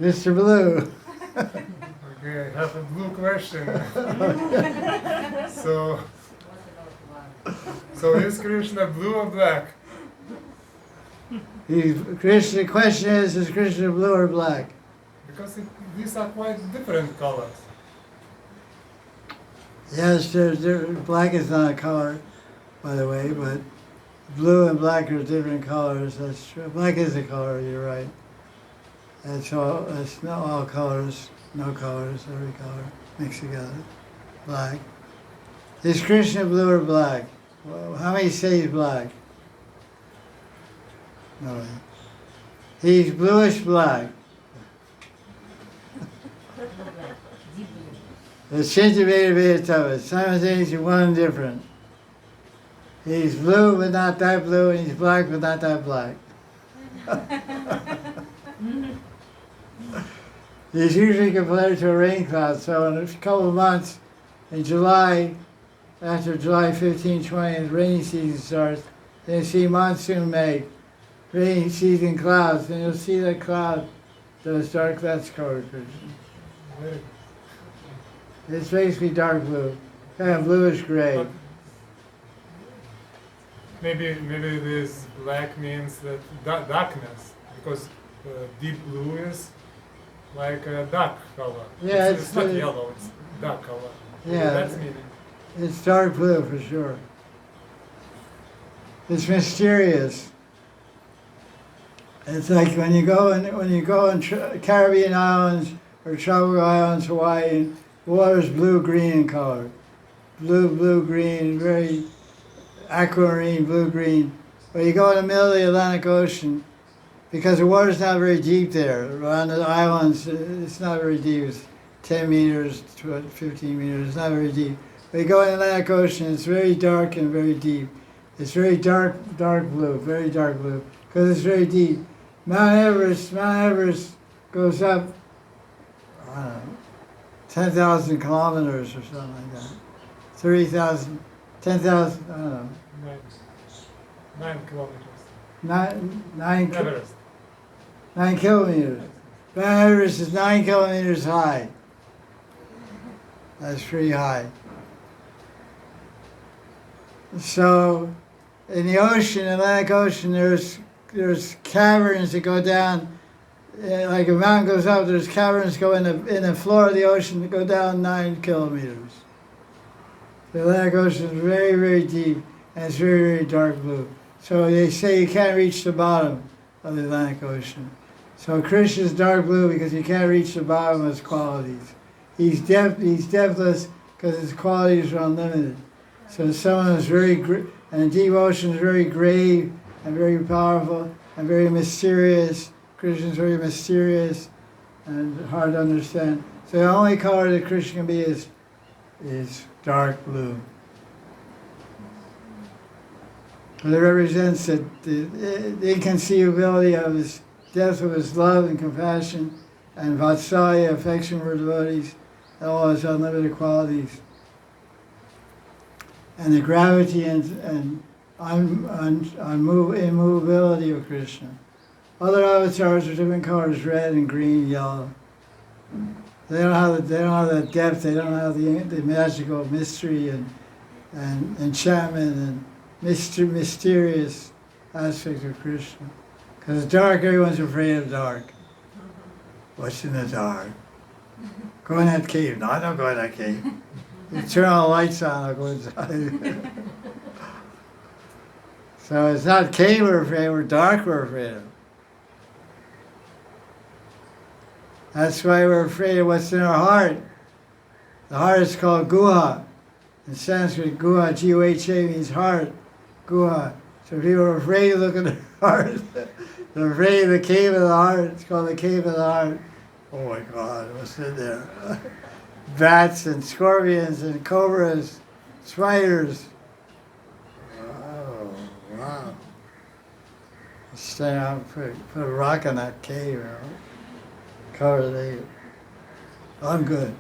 Mr. Blue. Okay, I have a blue question. So is Krishna blue or black? The question is Krishna blue or black? Because these are quite different colors. Yes, black is not a color, by the way, but blue and black are different colors. That's true. Black is a color, you're right. It's not all colors, no colors, every color mixed together. Black. Is Krishna blue or black? Well, how many say he's black? No. He's bluish black. The Shinta Veda simultaneously one and different. He's blue but not that blue, and he's black but not that black. He's usually compared to a rain cloud, so in a couple of months, in July, after July 15, 20, the rainy season starts, then you see monsoon make, rainy season clouds, and you'll see that cloud, those dark, that's color Krishna. It's basically dark blue, kind of bluish gray. But maybe this black means that darkness, because deep blue is like a dark color. Yeah, it's not yellow, it's dark color. Yeah, That's meaning. It's dark blue for sure. It's mysterious. It's like when you go in Caribbean islands or tropical islands, Hawaii, the water's blue-green in color. Blue-green, very aquamarine, blue-green. But you go in the middle of the Atlantic Ocean, because the water's not very deep there. Around the islands, it's not very deep. It's 10 meters, 15 meters, it's not very deep. But you go in the Atlantic Ocean, it's very dark and very deep. It's very dark blue, very dark blue, because it's very deep. Mount Everest goes up, I don't know, 10,000 kilometers or something like that. 30,000, 10,000, I don't know. 9 kilometers. 9 Everest. 9 kilometers. Mount Everest is 9 kilometers high. That's pretty high. So, in the ocean, Atlantic Ocean, there's caverns that go down. Like a mountain goes up, there's caverns go in the floor of the ocean that go down 9 kilometers. The Atlantic Ocean is very, very deep, and it's very, very dark blue. So they say you can't reach the bottom of the Atlantic Ocean. So Krishna's dark blue because you can't reach the bottom of his qualities. He's depthless because his qualities are unlimited. So someone who's and deep ocean is very grave and very powerful and very mysterious. Krishna's very mysterious and hard to understand. So the only color that Krishna can be is dark blue. But it represents the inconceivability of his depth of his love and compassion and vatsalya, affection for devotees, and all his unlimited qualities. And the gravity and immovability of Krishna. Other avatars are different colors, red and green, yellow. They don't have the depth, they don't have the magical mystery and enchantment and mysterious aspect of Krishna. Because dark, everyone's afraid of dark. What's in the dark? Go in that cave. No, I don't go in that cave. You turn all the lights on, I'll go inside. So it's not cave we're afraid of, we're dark we're afraid of. That's why we're afraid of what's in our heart. The heart is called guha. In Sanskrit, guha, G-U-H-A, means heart. Guha. So people are afraid to look at their heart. They're afraid of the cave of the heart. It's called the cave of the heart. Oh my God, what's in there? Bats and scorpions and cobras, spiders. Oh, wow. Stay out, put a rock in that cave, you know? Cover the. I'm good.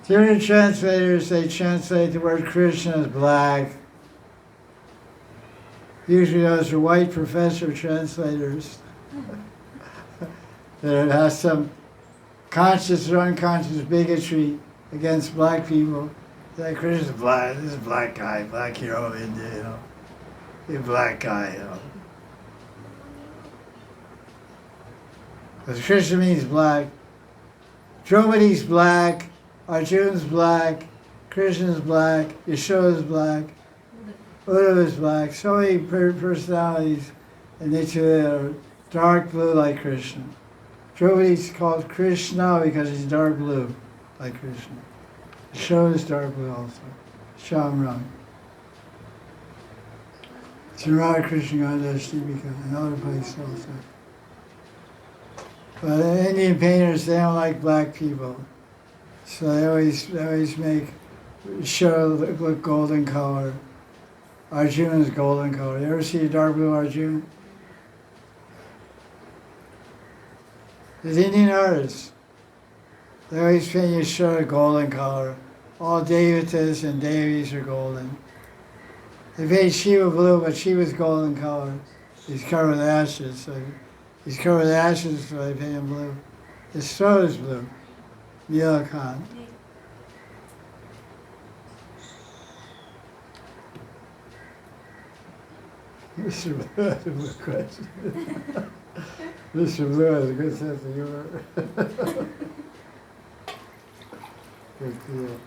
Different translators, they translate the word Krishna as black. Usually those are white professor translators that have some conscious or unconscious bigotry against black people. Like Krishna's black, this is a black guy, black hero of India, you know. He's a black guy, you know. Because Krishna means black. Draupadi's black, Arjuna's black, Krishna's black, Yashoda's black, Uddhava's black. So many personalities in nature that are dark blue like Krishna. Draupadi's called Krishna because he's dark blue like Krishna. Yashoda's dark blue also. Shamram. Radha Krishna Gandhashtimika, another place also. But the Indian painters, they don't like black people. So they always make show look golden color. Arjuna's golden color. You ever see a dark blue Arjuna? There's Indian artists. They always paint you show a golden color. All devatas and devis are golden. They paint Shiva blue, but Shiva's golden color. He's covered with ashes. So he's covered with ashes, so they paint him blue. His throat is blue. Nilakant. Mr. Blue has a good question. Mr. Blue has a good sense of humor. Good deal.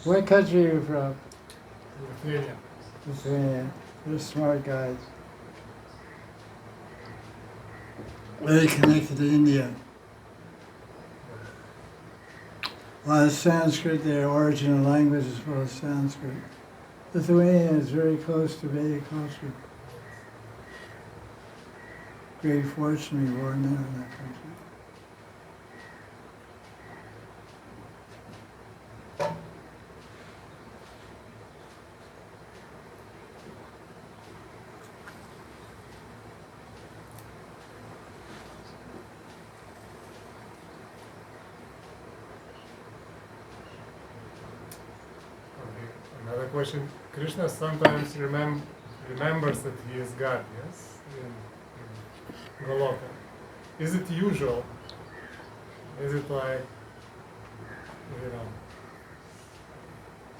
What country are you from? Lithuania. Lithuania. They're smart guys. Very connected to India. A lot of Sanskrit, their original language is full of Sanskrit. Lithuania is very close to Vedic culture. Great fortune we born there in that country. Another question. Krishna sometimes remembers that he is God, yes? In Goloka. Is it usual? Is it like,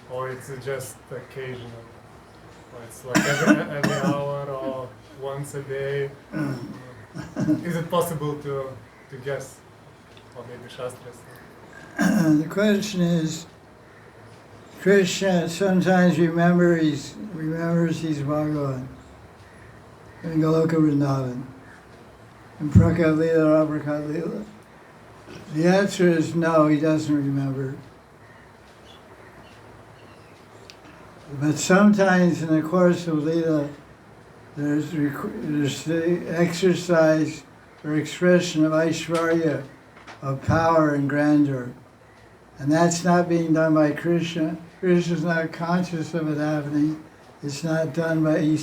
or it's just occasional? Or it's like every hour or once a day? Is it possible to guess? Or maybe Shastras? The question is, Krishna sometimes remembers he's Bhagavan in Goloka Vrindavan, in Prakat Leela or Aprakat Leela. The answer is no, he doesn't remember. But sometimes in the course of Leela, there's the exercise or expression of Aishvarya, of power and grandeur. And that's not being done by Krishna. Krishna's not conscious of it happening. It's not done by, you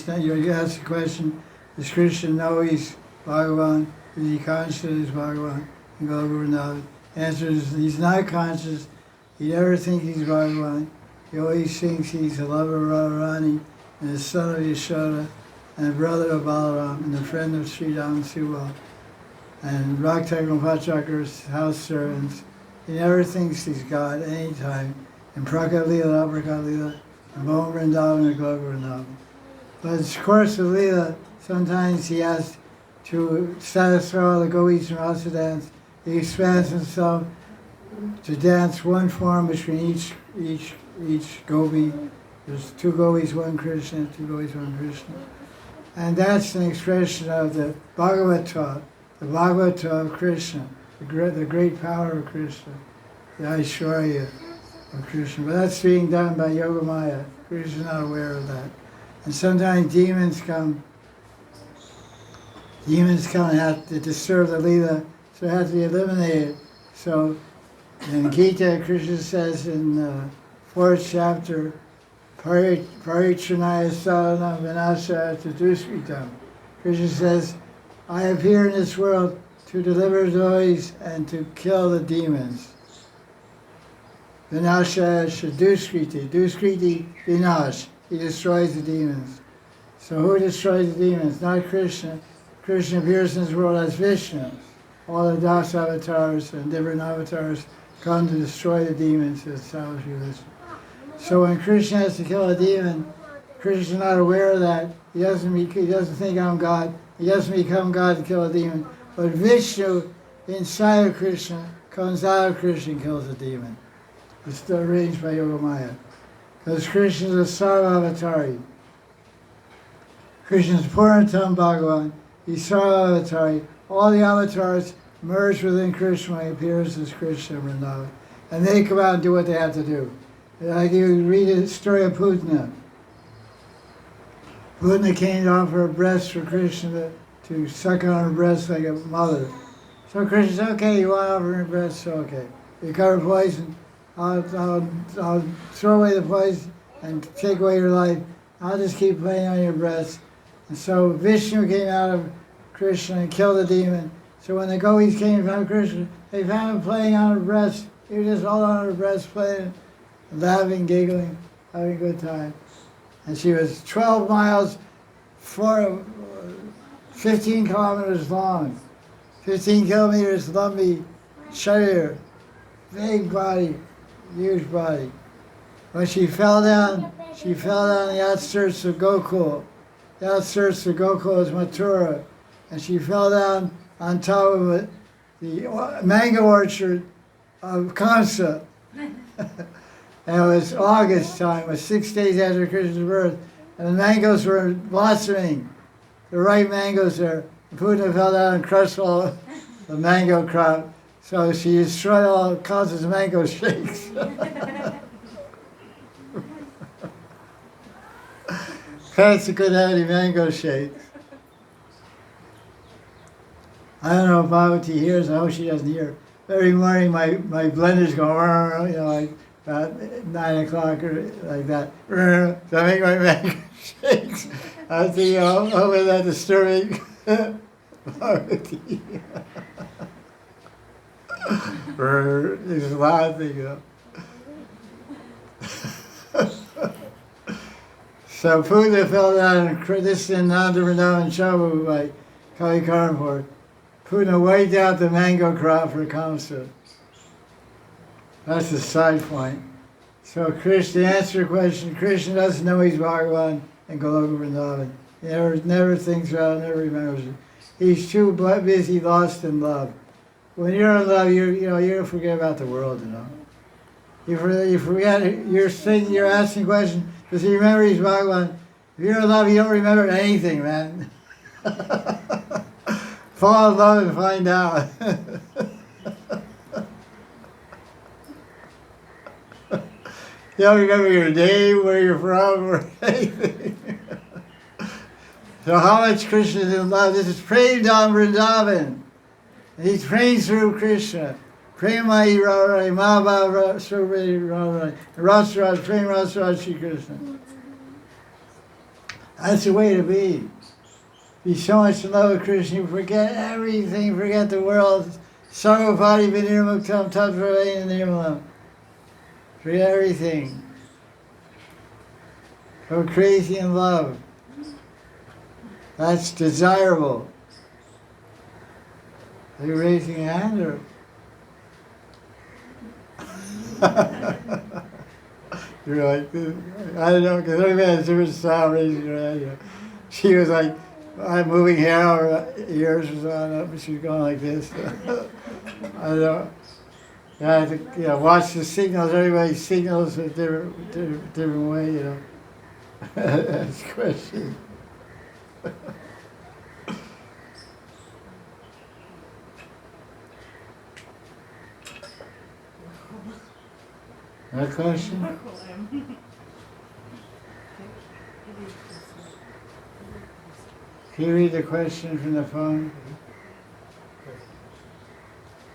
ask the question, does Krishna know he's Bhagavan? Is he conscious that he's Bhagavan? And go over now. The answer is he's not conscious. He never thinks he's Bhagavan. He always thinks he's the lover of Radharani and the son of Yashoda and the brother of Balaram and the friend of Sri Ram Subal and Raktak and Pachakar's house servants. He never thinks he's God anytime. In Prakat Leela, Aprakat Leela, and Bhoma Vrindavan and Goloka Vrindavan. But in the course of Leela, sometimes he has to satisfy all the gopis and rasa dance. He expands himself to dance one form between each gopi. There's two gopis, one Krishna, two gopis, one Krishna. And that's an expression of the Bhagavata of Krishna, the great power of Krishna, the Aishwarya of Krishna. But that's being done by Yogamaya. Krishna is not aware of that. And sometimes demons come and have to disturb the Leela, so they have to be eliminated. So in Gita, Krishna says in the 4th chapter, Parichanaya sadhana vinasha taduskritam. Krishna says, I appear in this world to deliver devotees and to kill the demons. Vinasha Duskriti. Duskriti, Vinash. He destroys the demons. So who destroys the demons? Not Krishna. Krishna appears in this world as Vishnu. All the Das avatars and different avatars come to destroy the demons to establish religion. So when Krishna has to kill a demon, Krishna is not aware of that. He doesn't think I'm God. He doesn't become God to kill a demon. But Vishnu, inside of Krishna, comes out of Krishna and kills the demon. It's arranged by Yogamaya. Because Krishna is a Sarva-avatari. Krishna is Purnatam Bhagavan. He's Sarva-avatari. All the avatars merge within Krishna when he appears as Krishna in Vrindavan. And they come out and do what they have to do. Like you read the story of Putana. Putana came to offer a breast for Krishna to suck on her breast like a mother. So Krishna said, okay, you want to offer her breast? So okay. You cover poison. I'll throw away the poison and take away your life. I'll just keep playing on your breast. And so Vishnu came out of Krishna and killed the demon. So when the gopis came and found Krishna, they found him playing on her breast. He was just all on her breast playing, laughing, giggling, having a good time. And she was 12 miles, 15 kilometers long, 15 kilometers lumpy, sharir, big body, huge body. When she fell down the outskirts of Gokul. The outskirts of Gokul is Mathura. And she fell down on top of the mango orchard of Kamsa. And it was August time, it was 6 days after Krishna's birth, and the mangoes were blossoming, the ripe mangoes there. Putana fell down and crushed all the mango crop, so she destroyed all Kamsa's mango shakes. Kansa couldn't have any mango shakes. I don't know if Bhavati hears, I hope she doesn't hear. Every morning my blender's going, like about 9 o'clock or like that. So I make my mango shakes. I think, over that disturbing Bhavati. There's a lot of things, So Putana fell down, and this is in Nanda Vrindavan Shabu by Kali Karampur. Putana wiped out the mango crop for Kamsa. That's the side point. So Krishna, to answer your question, Krishna doesn't know he's Bhagavan and Goloka Vrindavan. He never thinks about it, never remembers it. He's too busy, lost in love. When you're in love, you don't forget about the world, You forget, you're asking questions, because you remember he's Bhagavan. If you're in love, you don't remember anything, man. Fall in love and find out. You don't remember your name, where you're from, or anything. So how much Krishna is in love? This is Prem Dham Vrindavan. He's praying through Krishna. Premai Radha, Mahabhava Survey Radha, Rasraj, Prem Rasraj Shri Krishna. That's the way to be. Be so much in love with Krishna, you forget everything, forget the world. Sarvapati Vinirmuktam Tattvavein Nirmalam. Forget everything. Go crazy in love. That's desirable. Are you raising a hand or? You're like, I don't know, because everybody has different style raising her hand. She was like, I'm moving hair over ears was on up, and she's going like this. I don't know. Yeah, I think, watch the signals. Everybody signals a different way, That's the question. That question? Can you read the question from the phone?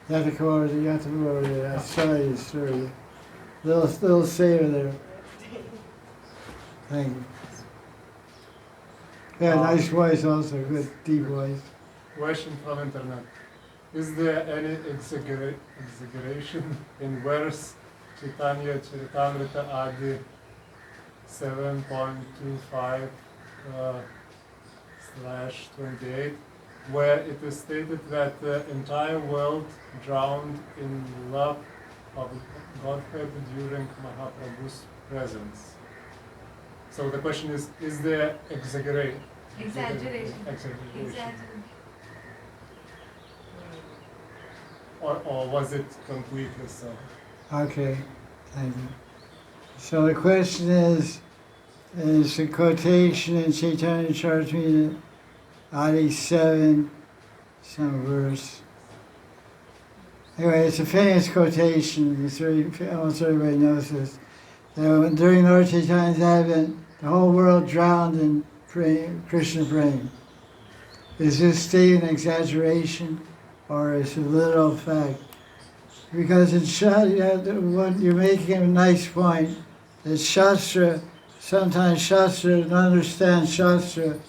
You have to come over there. You have to move over there. I saw you, sir. Little saver there. Thank you. Yeah, nice voice also. Good, deep voice. Question from internet. Is there any exaggeration in verse Chaitanya Charitamrita Adi 7.25 slash 28, where it is stated that the entire world drowned in love of Godhead during Mahaprabhu's presence. So the question is there exaggeration? Exaggeration. Or was it completely so? Okay, thank you. So the question is a quotation in Chaitanya Charitamrita, Adi 7, some verse. Anyway, it's a famous quotation. Almost everybody knows this. During Lord Chaitanya's advent, the whole world drowned in Krishna praying. Is this statement an exaggeration or is it a literal fact? Because you're making a nice point that Shastra, sometimes Shastra doesn't understand Shastra.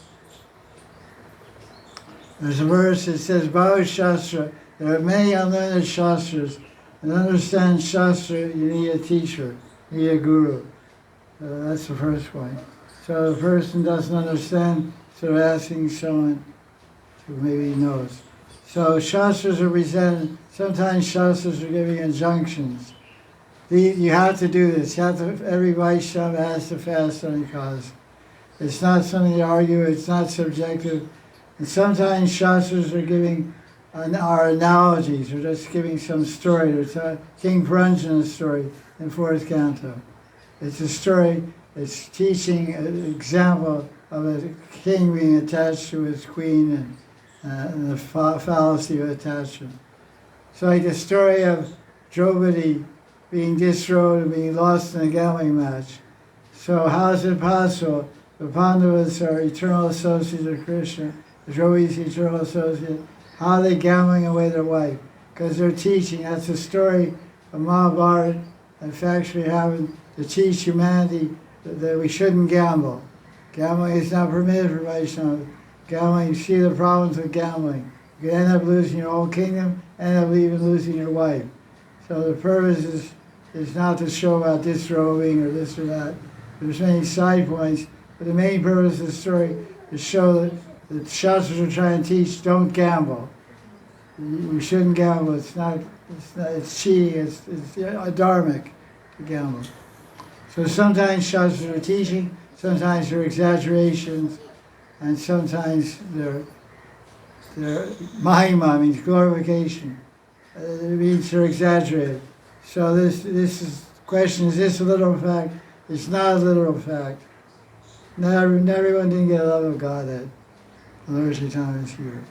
There's a verse that says, Bhava Shastra, there are many unlearned Shastras, and to understand Shastra you need a teacher, you need a guru. That's the first point. So the person doesn't understand, so they're asking someone who maybe knows. So Shastras are presented, sometimes Shastras are giving injunctions. You have to do this. Every Vaishnava has to fast on a cause. It's not something to argue, it's not subjective. And sometimes Shastras are giving our analogies, or just giving some story. There's King Puranjana's story in 4th canto. It's a story, it's teaching an example of a king being attached to his queen and the fallacy of attachment. So like the story of Draupadi being disrobed and being lost in a gambling match. So how is it possible? The Pandavas are eternal associates of Krishna, the Draupadi's eternal associate. How are they gambling away their wife? Because they're teaching. That's the story of Mahabharata. In fact, we have to teach humanity that we shouldn't gamble. Gambling is not permitted for Vaishnava. Gambling, you see the problems with gambling. You can end up losing your whole kingdom, end up even losing your wife. So the purpose is not to show about disrobing or this or that. There's many side points, but the main purpose of the story is to show that the Shastras are trying to teach, don't gamble. You shouldn't gamble. It's cheating. It's adharmic to gamble. So sometimes Shastras are teaching, sometimes they're exaggerations, and sometimes they're mahima, means glorification. It means they're exaggerated. So this question, is this a literal fact? It's not a literal fact. Not everyone didn't get a love of Godhead. Lord Chaitanya is here.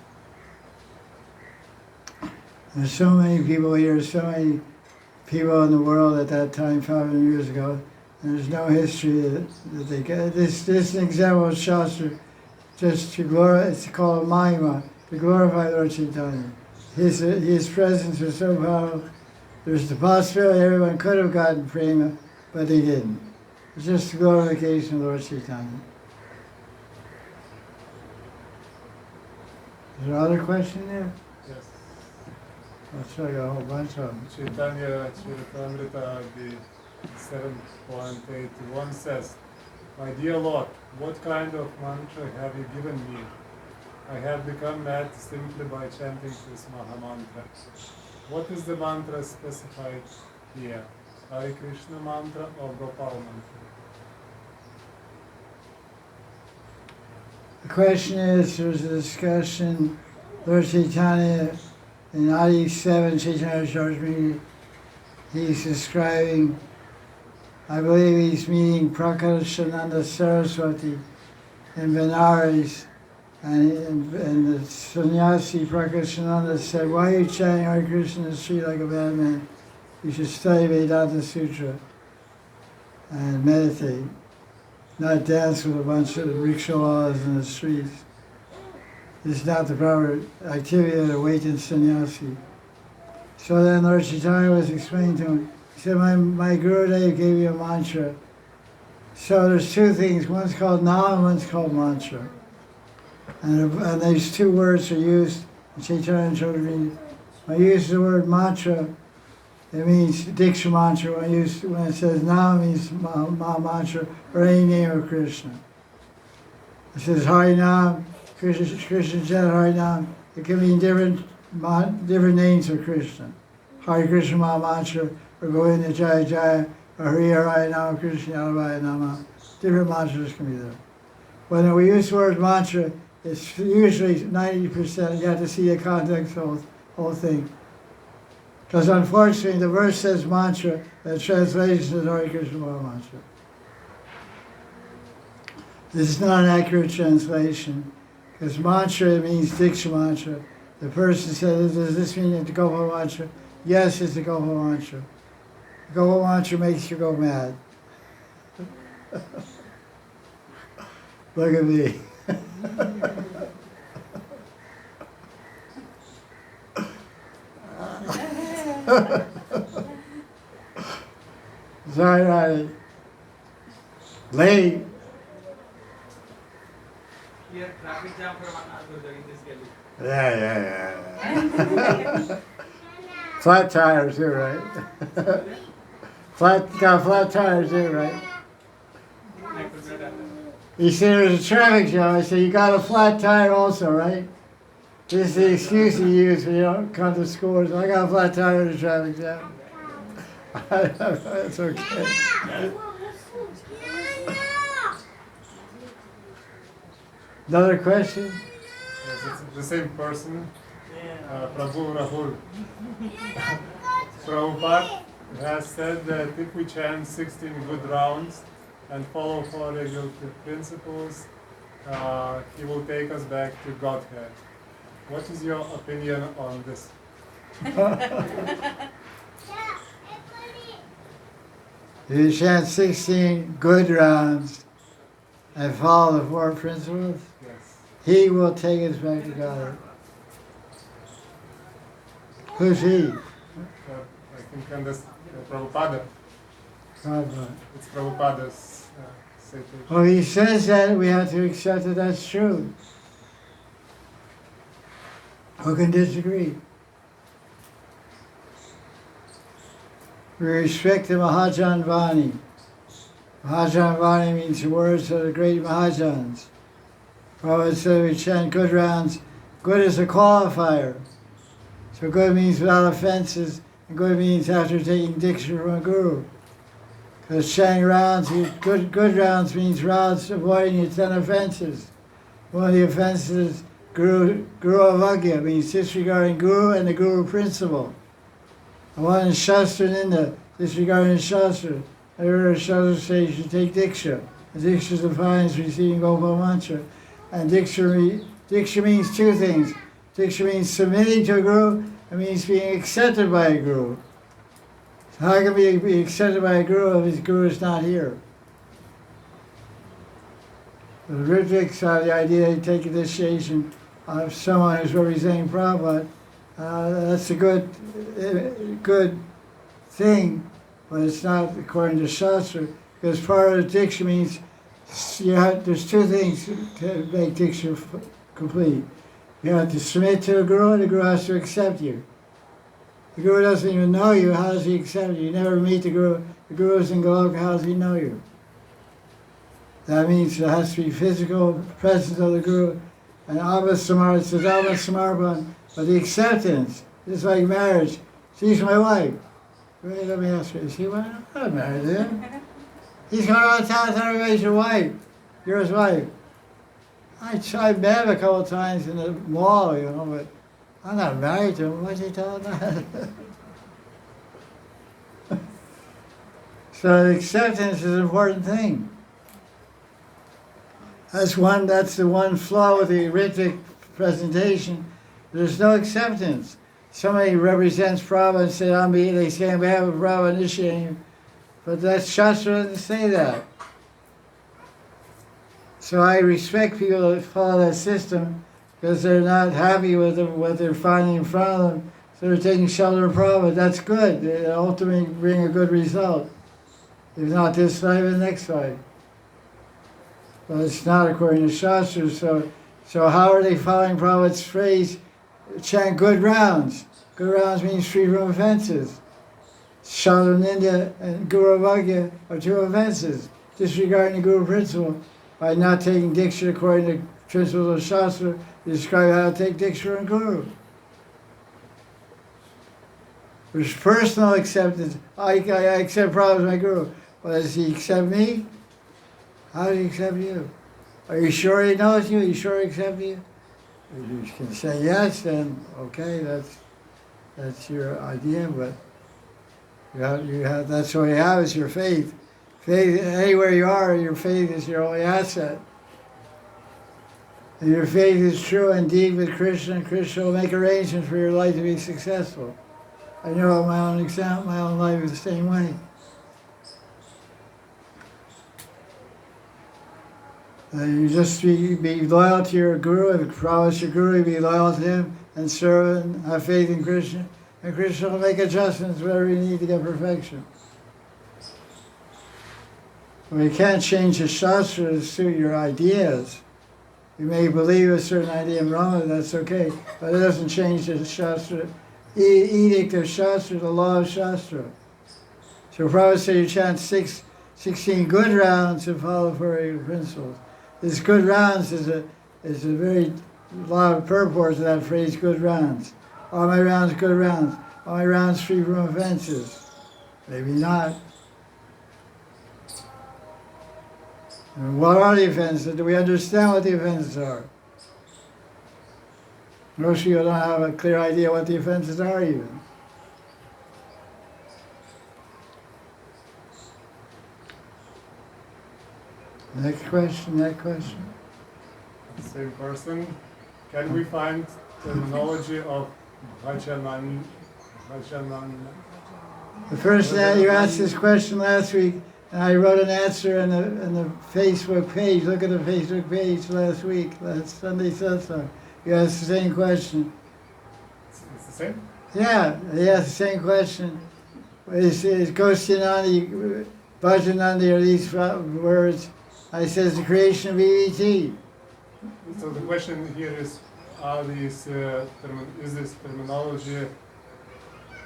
There's so many people here, so many people in the world at that time, 500 years ago, and there's no history that they get. This is an example of Shastra, just to glorify, it's called Mahima, to glorify Lord Chaitanya. His presence was so powerful, there's the possibility everyone could have gotten prema, but they didn't. It's just the glorification of Lord Chaitanya. Is there other question there? Yes. I'll show you a whole bunch of them. Chaitanya Charitamrita 7.81 says, My dear Lord, what kind of mantra have you given me? I have become mad simply by chanting this Mahamantra. What is the mantra specified here? Hari Krishna mantra or Gopal mantra? The question is, there's a discussion, Lord Chaitanya, in Adi 7, Chaitanya Charitamrita, he's describing, I believe he's meeting Prakashananda Saraswati in Benares, and the sannyasi Prakashananda said, why are you chanting Hare Krishna in the street like a bad man? You should study Vedanta Sutra and meditate, not dance with a bunch of rickshaws in the streets. This is not the proper activity of a awakened sannyasi. So then Lord Chaitanya was explaining to him, he said, my Gurudev gave you a mantra. So there's two things, one's called Nam, one's called mantra. And these two words are used in Chaitanya Charitamrita. When I use the word mantra, It means Diksha mantra. When it says Nam, it means Maha mantra or any name of Krishna. It says Hari Nam, Krishna chant Hari Nam. It can mean different names of Krishna. Hari Krishna Maha mantra or Govinda Jaya Jaya or Hari Hari Nama Krishna Yadavaya Nama. Different mantras can be there. When we use the word mantra, it's usually 90%. You have to see the context of the whole thing. Because unfortunately, the verse says mantra, the translation is Hare Krishna Maha Mantra. This is not an accurate translation, because mantra means Diksha mantra. The person says, does this mean the Gopal mantra? Yes, it's the Gopal mantra. The Gopal mantra makes you go mad. Look at me. Sorry, late. Here, traffic jam for 1 hour in this galley. Yeah. Flat tires too, right? Got flat tires too, right? You see there's a traffic jam. I say, you got a flat tire also, right? This is the excuse you use when you don't come to school. So I got a flat tire in the traffic jam. That's okay. Another question? Yes, it's the same person. Prabhu Rahul. Prabhupada has said that if we chant 16 good rounds and follow 4 regulative principles, he will take us back to Godhead. What is your opinion on this? If you chant 16 good rounds and follow the 4 principles, Yes. he will take us back to God. Who's he? I think on this Prabhupada. Prabhupada. It's Prabhupada's citation. Well, he says that, we have to accept that that's true. Who can disagree? We respect the Mahajan Vani. Mahajan Vani means the words of the great Mahajans. Prabhupada said we chant good rounds. Good is a qualifier. So good means without offenses, and good means after taking diksha from a guru. Because chanting rounds, good rounds means rounds avoiding the 10 offenses. One of the offenses, Guru Avagya, means disregarding Guru and the Guru principle. And one is Shastra Ninda, disregarding Shastra. Every Shastra says you should take Diksha. And Diksha defines receiving Gopal mantra. And Diksha means 2 things. Diksha means submitting to a Guru, it means being accepted by a Guru. So how can we be accepted by a Guru if his Guru is not here? The Ritviks have the idea they take initiation of someone who's representing Prabhupada. That's a good thing, but it's not according to Shastra, because part of the Diksha means there's 2 things to make Diksha complete. You have to submit to the Guru, and the Guru has to accept you. The Guru doesn't even know you, how does he accept you? You never meet the Guru. The Guru is in Goloka, how does he know you? That means there has to be physical presence of the Guru. And Abhasamar, it says Abhasamarpan, but the acceptance, just like marriage. She's my wife. Wait, let me ask her, is she my wife? I'm not married to him. He's going around town telling everybody he's your wife. You're his wife. I met him a couple of times in the mall, but I'm not married to him. What's he telling that? So acceptance is an important thing. That's the one flaw with the Ritik presentation. There's no acceptance. Somebody represents Prabhupada and says, they say on behalf of Prabhupada initiating you. But that Shastra doesn't say that. So I respect people that follow that system because they're not happy with what they're finding in front of them. So they're taking shelter of Prabhupada. That's good. They ultimately bring a good result. If not this life, the next life. But it's not according to Shastra. So how are they following Prabhupada's phrase, chant good rounds? Good rounds means free from offenses. Shalaninda and Guru Avagya are two offenses. Disregarding the Guru principle by not taking Diksha according to principles of Shastra, you describe how to take Diksha and Guru. There's personal acceptance. I accept Prabhupada as my Guru. Well, does he accept me? How does he accept you? Are you sure he knows you? Are you sure he accepts you? If you can say yes, then okay, that's your idea, but you have that's all you have is your faith. Faith, anywhere you are, your faith is your only asset. And your faith is true and deep with Krishna, and Krishna will make arrangements for your life to be successful. I know my own example, my own life is the same way. You just be loyal to your Guru. If you promise your Guru, be loyal to him and serve and have faith in Krishna. And Krishna will make adjustments wherever you need to get perfection. Well, you can't change the Shastra to suit your ideas. You may believe a certain idea in Brahma, that's okay, but it doesn't change the Shastra, edict of Shastra, the law of Shastra. So Prabhupada said you chant 16 good rounds and follow 4 principles. This good rounds is a very lot of purport to that phrase, good rounds. Are my rounds good rounds? Are my rounds free from offenses? Maybe not. And what are the offenses? Do we understand what the offenses are? Most people don't have a clear idea what the offenses are even. Next question, next question. Same person. Can we find terminology of Vachanan? The first that you asked this question last week, and I wrote an answer on the Facebook page. Look at the Facebook page last week, last Sunday Satsang. You asked the same question. It's the same? Yeah, he asked the same question. Is Gostinandi, Bhajanandi are these words? I says the creation of EVT. So the question here is, is this terminology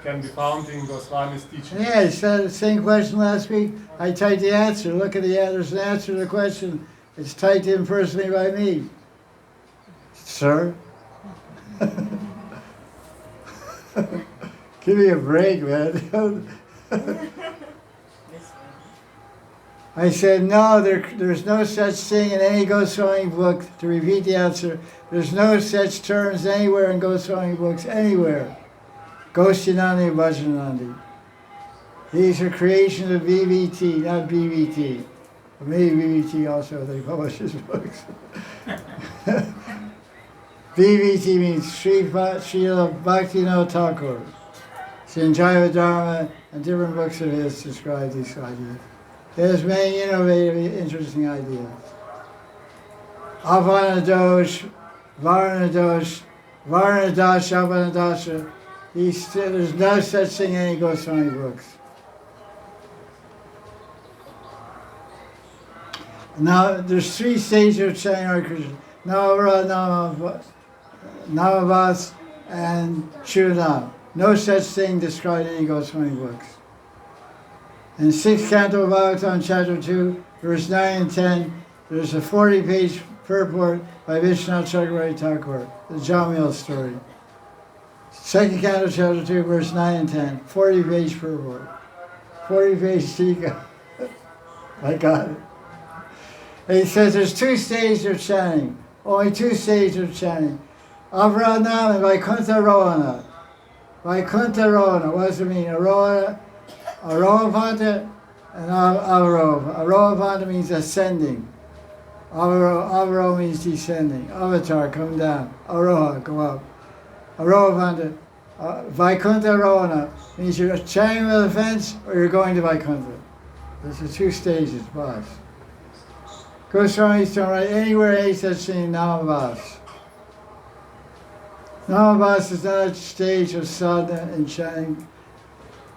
can be found in Goswami's teaching? Yeah, I said the same question last week. I typed the answer. Look at the answer. There's an answer to the question. It's typed in personally by me. Sir? Give me a break, man. I said, no, there's no such thing in any Goswami book, to repeat the answer, there's no such terms anywhere in Goswami books, anywhere. Gostinandi and Bhajanandi. These are creations of VVT, not BVT. Or maybe BVT also, they publish his books. BVT means Srila Bhaktivinoda Thakur. It's in Jaya Dharma and different books of his describe these ideas. There's many innovative, interesting ideas. Avanadosh, Varnadosh, Varnadash, Avanadasha. There's no such thing in any Goswami books. Now, there's 3 stages of chanting Hare Krishna. Navara, Namavas, and Shunam. No such thing described in any Goswami books. In 6th Canto of Bhagavatam, Chapter 2, verse 9 and 10, there's a 40-page purport by Vishnu Chakravarti Thakur, the Jamil story. 2nd Canto, Chapter 2, verse 9 and 10, 40-page purport. 40-page tika. I got it. And he says there's 2 stages of chanting, only 2 stages of chanting. Avranam and Vaikuntha Rohana. Vaikuntha Rohana, what does it mean? Arohavanta and Avarova. Arohavanta means ascending. Avaro means descending. Avatar, come down. Aroha, go up. Arohavanta. Vaikuntha Rohana means you're chanting with a fence or you're going to Vaikuntha. There's the 2 stages, boss. Goswami's don't write anywhere any such thing, Namavas. Namavas is not a stage of sadhana and chanting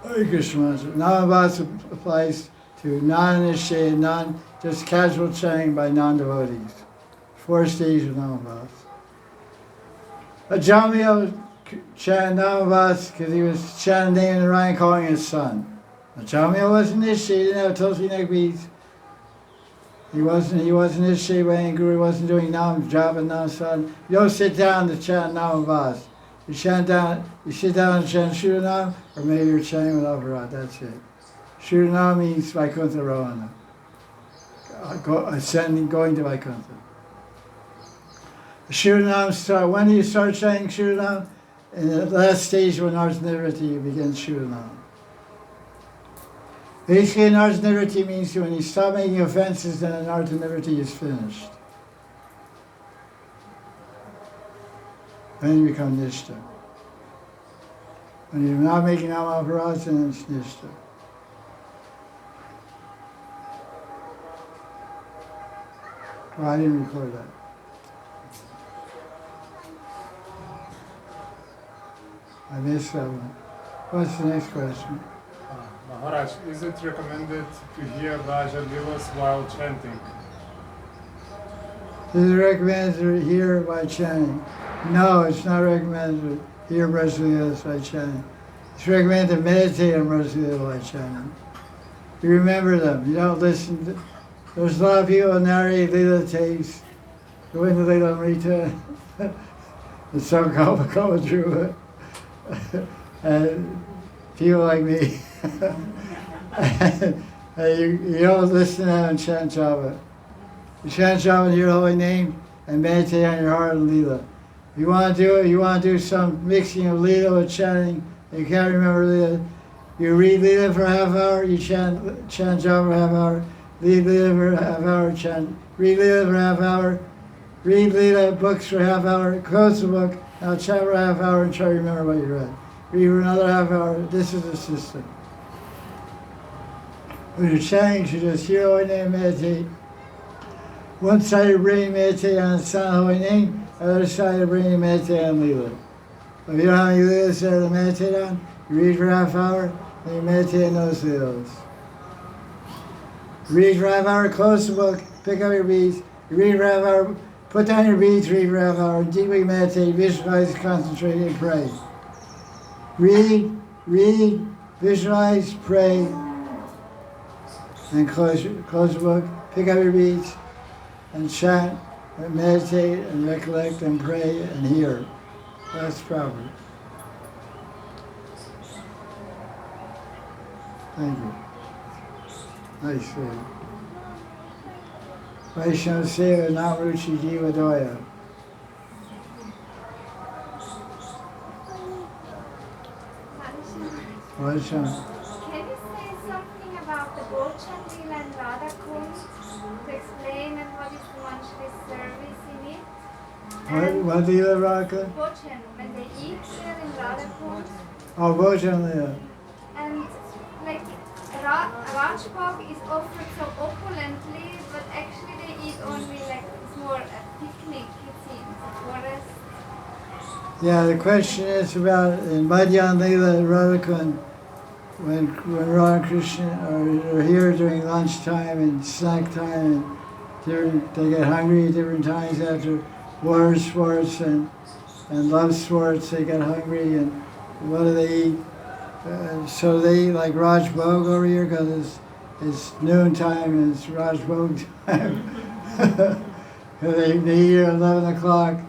Hare Krishna mantra. Namavas applies to non-initiated, just casual chanting by non-devotees. 4 stages of Namavas. Ajamil chanted Namavas because he was chanting the name of the Ryan calling his son. Chamya wasn't initiated, he didn't have tulsi neck beads. He wasn't initiated by any guru, he wasn't doing nam, japa, and nam, sadhana. You don't sit down to chant nam vas. You sit down and chant Shuranam, or maybe you're chanting with Aparat, that's it. Shuranam means Vaikuntha Rohana. Ascending, going to Vaikuntha. Shuranam start, when do you start chanting Shuranam? In the last stage of Narjanirati, you begin Shuranam. Basically, Narjanirati means when you stop making offenses, then Narjanirati is finished. Then you become Nishta. When you're not making Namaparats, then it's Nishta. Well, I didn't record that. I missed that one. What's the next question? Maharaj, is it recommended to hear Raja Lilas while chanting? Is it recommended to hear by chanting? No, it's not recommended to hear Raja Lilas by chanting. It's recommended to meditate on Raja Lilas by chanting. You remember them. You don't listen to... There's a lot of people who narrate Lila tapes, go into Lila Amrita, and some go through it. And people like me. You don't listen to them and chant Java. You chant Java in your holy name and meditate on your heart and Lila. If you want to do it, you want to do some mixing of Lila with chanting, and you can't remember Lila, you read Lila for a half hour, you chant Java for a half hour, read Lila for a half hour, chant, read Lila for a half hour, read Lila books for a half hour, close the book, now chant for a half hour and try to remember what you read. Read for another half hour. This is the system. When you're chanting, you just hear holy name, meditate. One side of your brain meditate on the sound of holy name, the other side of your brain meditate on Lila. If you don't have any Lilas there to meditate on, you read for a half hour, and you meditate on those Lilas. Read for a half hour, close the book, pick up your beads, you read for a half hour, put down your beads, read for a half hour, deeply meditate, visualize, concentrate, and pray. Read, visualize, pray, and close the book, pick up your beads, and chant, and meditate, and recollect, and pray, and hear. That's proper. Thank you. Nice thing. Vaishnava Seva Namruchi Jiva Doya. Vaishnava. Can you say something about the Gaudiya Lila and Radha Kunda to explain and what is the monthly service in it? What Lila Radha? Gaudiya, when they eat there in Radha Kunda, Oh, Gaudiya Lila. and like Rajbhog is offered so opulently, but actually they eat only like it's more a picnic, it seems, forest. Yeah, the question is about in Madan Lila and Radha Kunda, when Radha and Krishna are here during lunchtime and snack time, and they get hungry at different times after water sports and love sports, they get hungry, and what do they eat? So they eat like Raj Bhog over here because it's noon time and it's Raj Bhog time. they eat at 11 o'clock,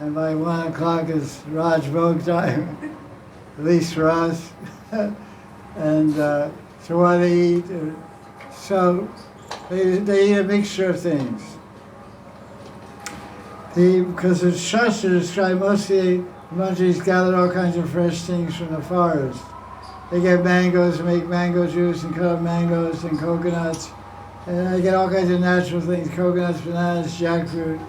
and by 1 o'clock is Raj Bhog time, at least for us. And so what they eat, so they eat a mixture of things. Because the Shastra described mostly the Manjris gather all kinds of fresh things from the forest. They get mangoes and make mango juice and cut up mangoes and coconuts. And they get all kinds of natural things, coconuts, bananas, jackfruit,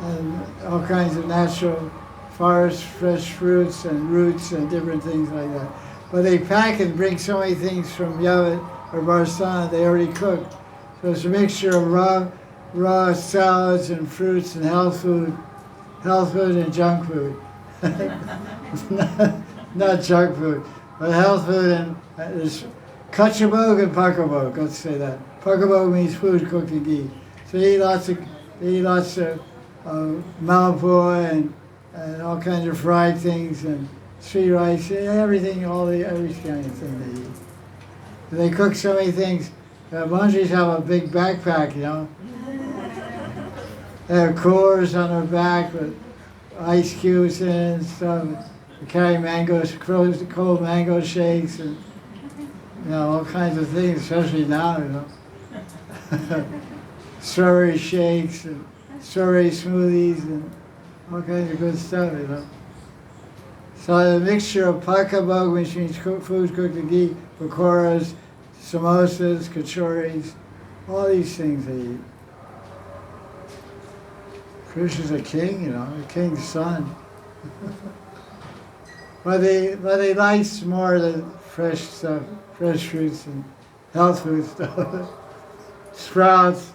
and all kinds of natural forest fresh fruits and roots and different things like that. But they pack and bring so many things from Yavat or Barsana they already cooked. So it's a mixture of raw salads and fruits and health food and junk food. not junk food, but health food, and there's kachabog and pakabog, let's say that. Pakabog means food cooked in ghee. So they eat lots of malpua and all kinds of fried things and sweet rice, everything, every kind of thing they eat. They cook so many things. Manjris have a big backpack, you know. They have coolers on their back with ice cubes in it and stuff. They carry mangoes, cold mango shakes, and all kinds of things, especially now, strawberry shakes and strawberry smoothies and all kinds of good stuff, So the mixture of pakabog, which means food cooked in ghee, pakoras, samosas, kachoris, all these things they eat. Krishna's a king, a king's son. but they like more the fresh stuff, fresh fruits and health food stuff. Sprouts.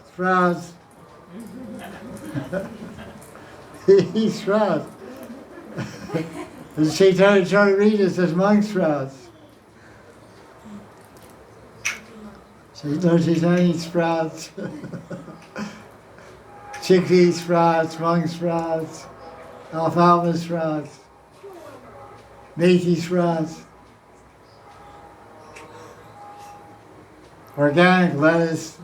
He eats sprouts. The Chaitanya Charitamrita says monk sprouts. So Lord Chaitanya eats sprouts. Chickpea sprouts, monk sprouts, alfalfa sprouts, meaty sprouts, organic lettuce.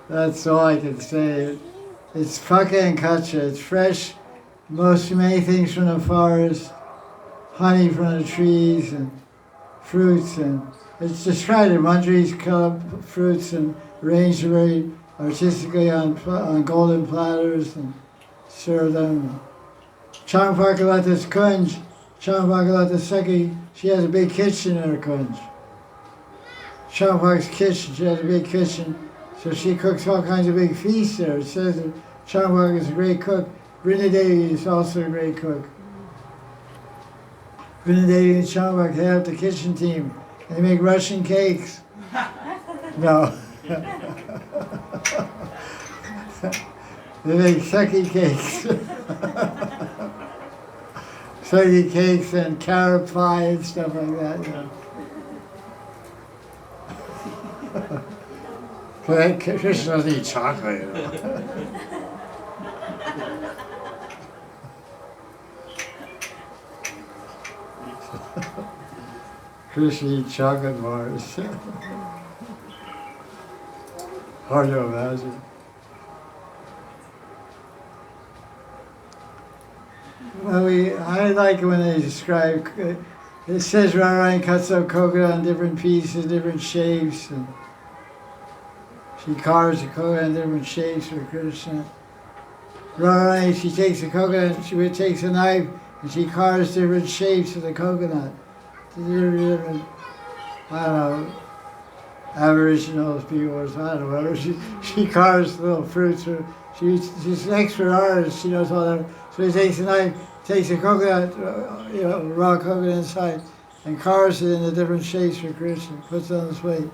That's all I can say. It's paka and kacha. It's fresh, many things from the forest, honey from the trees, and fruits. And it's described in Manjris cut up fruits and arranged very artistically on golden platters and serve them. Champakalata's kunj, Champakalata Seki, she has a big kitchen in her kunj. Champak's kitchen, she has a big kitchen. So she cooks all kinds of big feasts there. It says that Champak is a great cook. Vrindadevi is also a great cook. Vrindadevi and Champak head up the kitchen team. They make Russian cakes. No. They make Seki cakes. Seki cakes and carrot pie and stuff like that. Krishna doesn't eat chocolate. Krishna eats chocolate bars. Hard to imagine. Well, I like when they describe. It says Radharani cuts up coconut in different pieces, different shapes, and she carves the coconut in different shapes for Krishna. Radharani, she takes the coconut, she takes a knife, and she carves different shapes of the coconut. Different, I don't know, Aboriginal people or something, I don't know, whatever. She carves little fruits. She's an expert artist, she knows all that. So he takes a knife, takes a coconut, raw coconut inside, and carves it into different shapes for Krishna, puts it on his plate.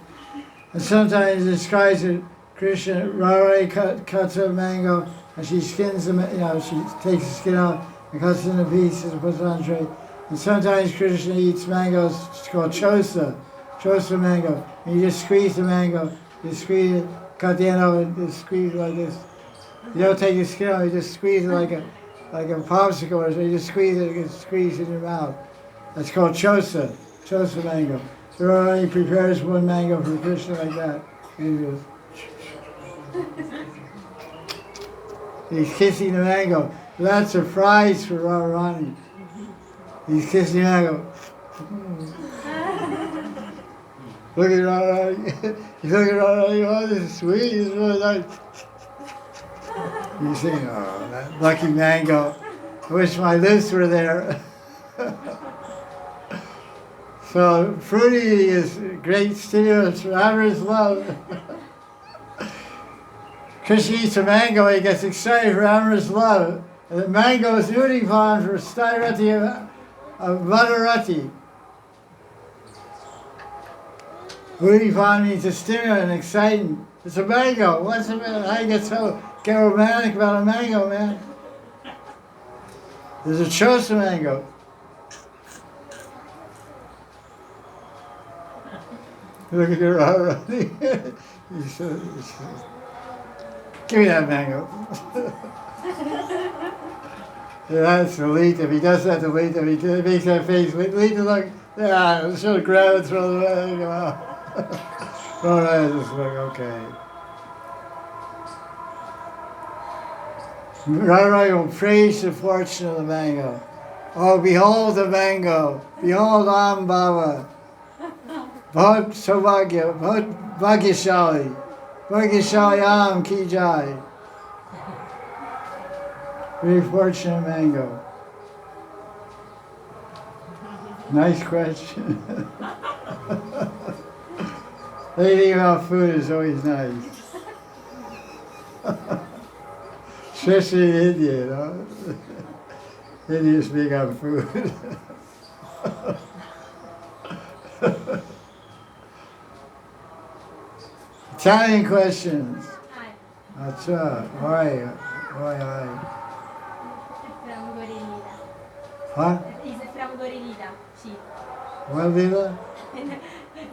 And sometimes it describes it, Krishna, Radharani cuts up a mango, and she skins them, she takes the skin out and cuts it into pieces and puts it on a tray. And sometimes Krishna eats mangoes, it's called chosa mango. And you just squeeze the mango, you squeeze it, cut the end of it, just squeeze it like this. You don't take the skin out, you just squeeze it like a popsicle, or so you just squeeze it, you squeeze it in your mouth. That's called chosa mango. So Radharani prepares one mango for Krishna like that. And he goes, he's kissing the mango. That's a prize for Radharani. He's kissing the mango. Look at Radharani. He's looking at Radharani. Oh, this is sweet. This is really nice. He's saying, oh, that lucky mango. I wish my lips were there. So fruit eating is a great stimulus for amorous love. Krishna eats a mango, he gets excited for amorous love. And the mango is Udipan for Stairati of Vadarati. Udipan means a stimulant and exciting. It's a mango. What's a mango? I get romantic about a mango, man. There's a chosa mango. Look at your Radharani. Give me that mango. That's the lead. If he does that to lead, if he makes that face, lead to look, yeah, she'll grab it, throw it away, go out. All right, just look, okay. Radha will praise the fortune of the mango. Oh, behold the mango. Behold Am Baba. Bhaut Saubhagya, Bhaut Bhagyashali. Bhagyashali Am Ki Jai. Very fortunate mango. Nice question. Anything about food is always nice. Especially in India, you know. India's big on food. Italian questions. Hi. Acha, why? From Gorilida. Huh? Is from Gorilida. She. What Lila?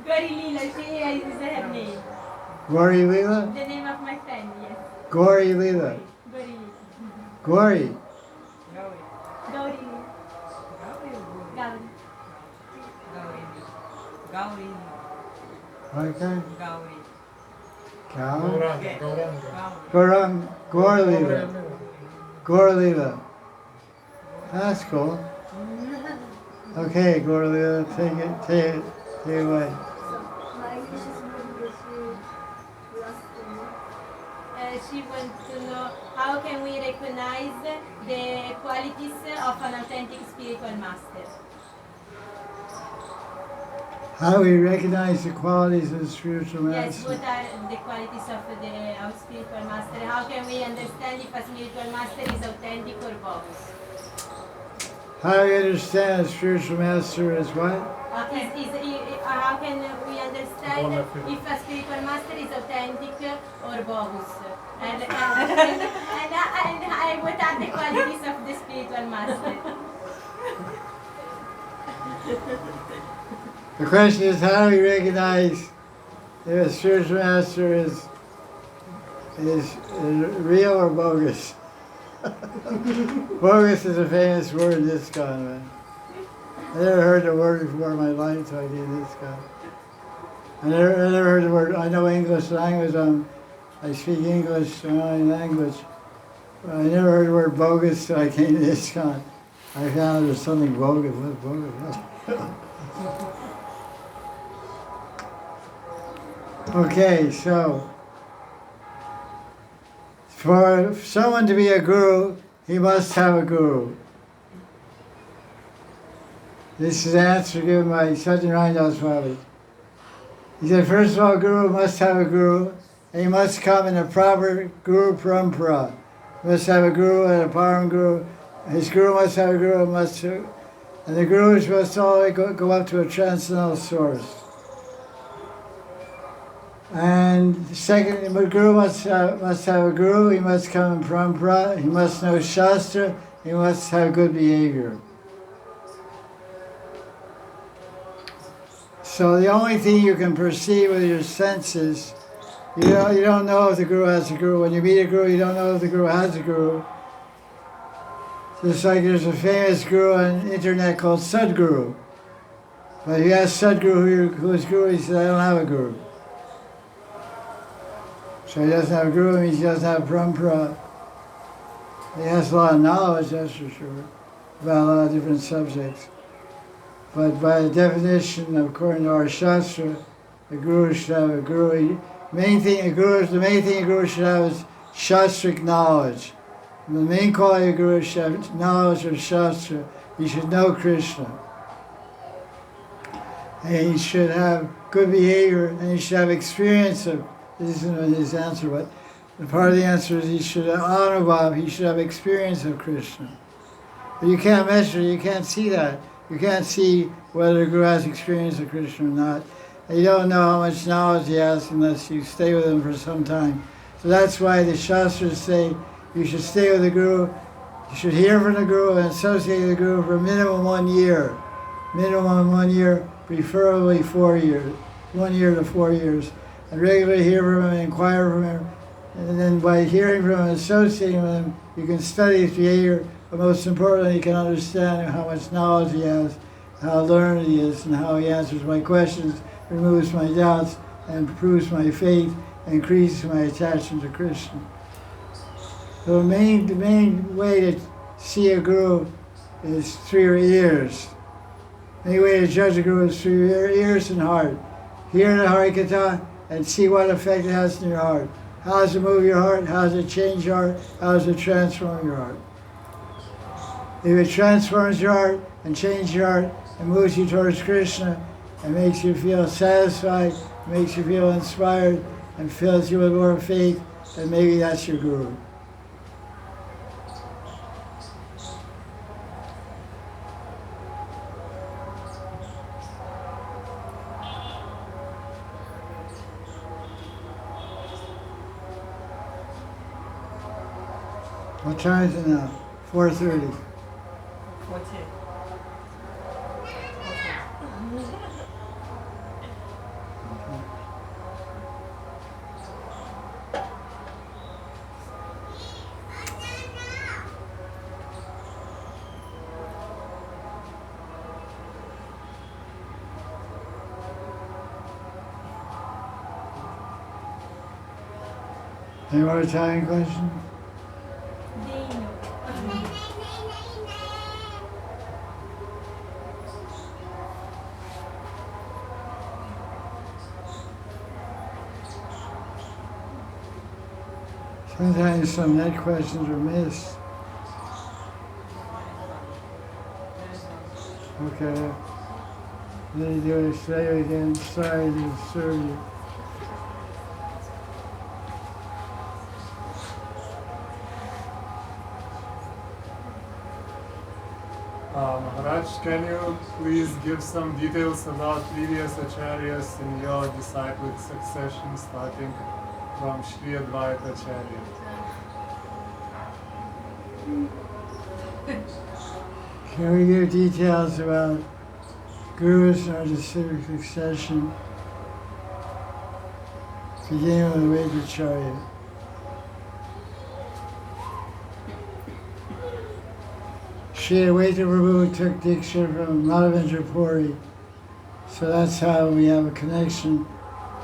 Gorilida. She is her name. Gori Lila? The name of my friend. Yes. Gori Lila. Gorilida. Gori. Gauri. Gauri. Okay. Gauri. Cow? Gauranga. Gorang. Gorlila. Gorlila. That's cool. Okay, Gorlila, take it away. She wants to know how can we recognize the qualities of an authentic spiritual master. How we recognize the qualities of the spiritual Yes, master? what are the qualities of our spiritual master? How can we understand if a spiritual master is authentic or bogus? How we understand a spiritual master is what? How can we understand if a spiritual master is authentic or bogus? And what are the qualities of the spiritual master? The question is, how do we recognize if a spiritual master is real or bogus? Bogus is a famous word in this kind, man. I never heard the word before in my life, so I did this guy. I never heard the word. I know English language. I speak English, my language. But I never heard the word bogus, so I came to this guy. I found there's something bogus. What's bogus? Okay, so for someone to be a guru, he must have a guru. This is the answer given by Satyendra Swami. He said, first of all, a guru must have a guru, and he must come in a proper guru parampara. He must have a guru and a param guru. His guru must have a guru, and the gurus must always go up to a transcendental source. And second, the guru must have a guru. He must come in parampara. He must know Shastra. He must have good behavior. So the only thing you can perceive with your senses, you don't know if the guru has a guru. When you meet a guru, you don't know if the guru has a guru. Just like there's a famous guru on the internet called Sadguru. But if you ask Sadguru who is guru, he says, I don't have a guru. So he doesn't have a guru, means he doesn't have parampara. He has a lot of knowledge, that's for sure, about a lot of different subjects. But by definition, according to our Shastra, a guru should have a guru. The main thing a guru should have is Shastric knowledge. And the main quality of a guru should have knowledge of Shastra. He should know Krishna. And he should have good behavior, and he should have experience of, this isn't his answer, but the part of the answer is he should have anubhav, he should have experience of Krishna. But you can't measure, you can't see that. You can't see whether a guru has experience of Krishna or not. And you don't know how much knowledge he has unless you stay with him for some time. So that's why the Shastras say you should stay with the guru, you should hear from the guru and associate with the guru for minimum 1 year. Minimum 1 year, preferably 4 years. 1 year to 4 years. And regularly hear from him, inquire from him. And then by hearing from him and associating with him, you can study his behavior but most importantly, he can understand how much knowledge he has, how learned he is, and how he answers my questions, removes my doubts, and improves my faith, and increases my attachment to Krishna. So the main way to see a guru is through your ears. The main way to judge a guru is through your ears and heart. Hear the Hari Katha and see what effect it has in your heart. How does it move your heart? How does it change your heart? How does it transform your heart? If it transforms your heart and changes your heart and moves you towards Krishna and makes you feel satisfied, makes you feel inspired, and fills you with more faith, then maybe that's your guru. What time is it now? 4:30. 14. Any more Italian questions? Sometimes some net questions are missed. Okay. Then you do it, say it again. Sorry to disturb you. Maharaj, can you please give some details about previous acharyas in your disciplic succession, starting from Shri Advaita Acharya? Can we give details about gurus in our disciplic succession? Beginning with Vaidacharya. Shri Advaita Prabhu took Diksha from Madhavendra Puri, so that's how we have a connection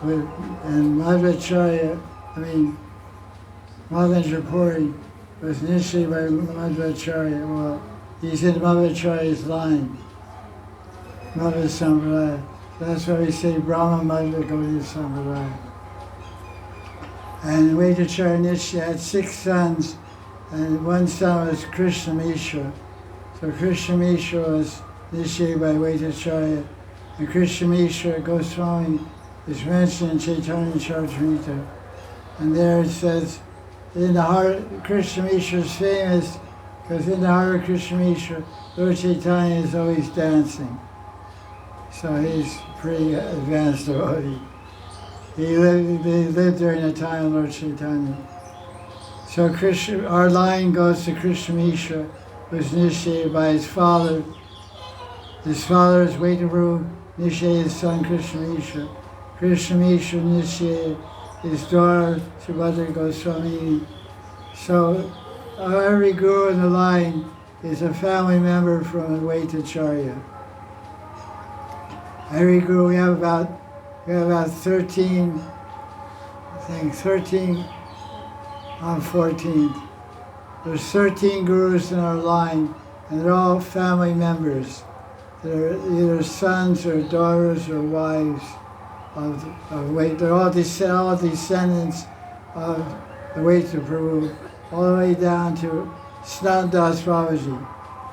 with, and Madhvacharya, Madhavendra Puri was initiated by Madhvacharya. Well, he's in Madhvacharya's line, Madhva Sampradaya. So that's why we say Brahma Madhva Gaudiya Sampradaya. And Vaidacharya initiated had 6 sons, and one son was Krishna Mishra. So Krishna Mishra was initiated by Vaidacharya, and Krishna Mishra Goswami is mentioned in Chaitanya Charitamrita. And there it says, in the heart, Krishna Mishra is famous because in the heart of Krishna Mishra, Lord Chaitanya is always dancing. So he's pretty advanced devotee. He lived during the time of Lord Chaitanya. So Krishna, our line goes to Krishna Mishra, who was initiated by his father. His father is Vaidacharya, initiated his son Krishna Mishra. Krishna Mishra initiated his daughter Subhadra Goswami. So every guru in the line is a family member from Vaidacharya. Every guru, we have about 13, I think 13 on 14th. There's 13 gurus in our line, and they're all family members. They're either sons or daughters or wives of they're all descendants of the Vaidya Prabhu, all the way down to Sanandas Babaji.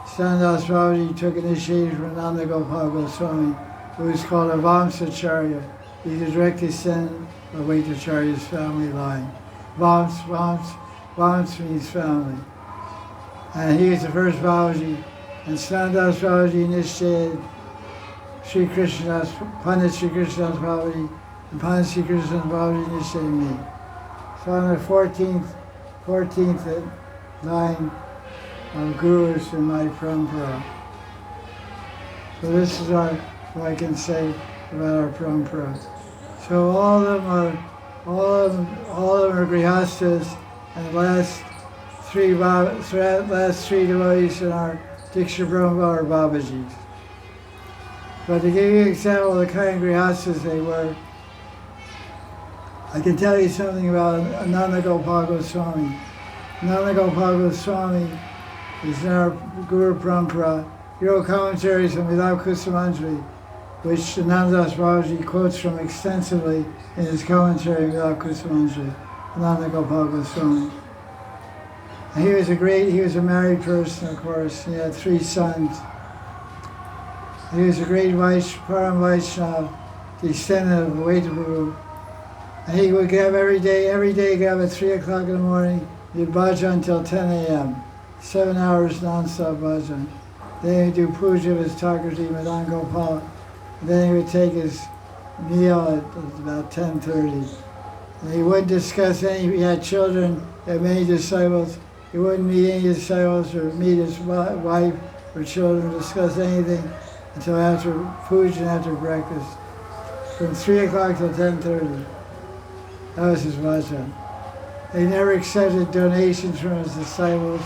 Sanandas Babaji took initiation from Nanda Gopal Goswami, who is called a Vamsacharya. He's a direct descendant of Vaidacharya's family line. Vams means family. And he was the first Babaji. And Sanandas Babaji initiated Sri Krishnadas, Pandit Sri Krishnadas Babaji, and Pandit Sri Krishnadas Babaji initiated me. So I'm the 14th line of gurus in my parampara. So this is what I can say about our parampara. So all of them are grihastas, and the last last three devotees in our Diksha Brahma are Babajis. But to give you an example of the kind of grihastas they were, I can tell you something about Ananda Gopal Goswami. Ananda Gopal Goswami is in our Guru Parampara. He wrote commentaries on Vilab Kusumanjali, which Anandadas Babaji quotes from extensively in his commentary on Vilab Kusumanjali, Ananda Gopal Goswami. And he was a married person, of course. He had 3 sons. He was a great Param Vaishnava, descendant of Vaidapuru. And he would get up every day get up at 3 o'clock in the morning. He'd bhajan until 10 a.m. 7 hours non-stop bhajan. Then he'd do puja of his Thakurji, Madan Gopal. And then he would take his meal at about 10:30. And he wouldn't discuss he had children, he had many disciples. He wouldn't meet any disciples or meet his wife or children, discuss anything until after puja and after breakfast. From 3 o'clock till 10:30. That was his bhajan. He never accepted donations from his disciples.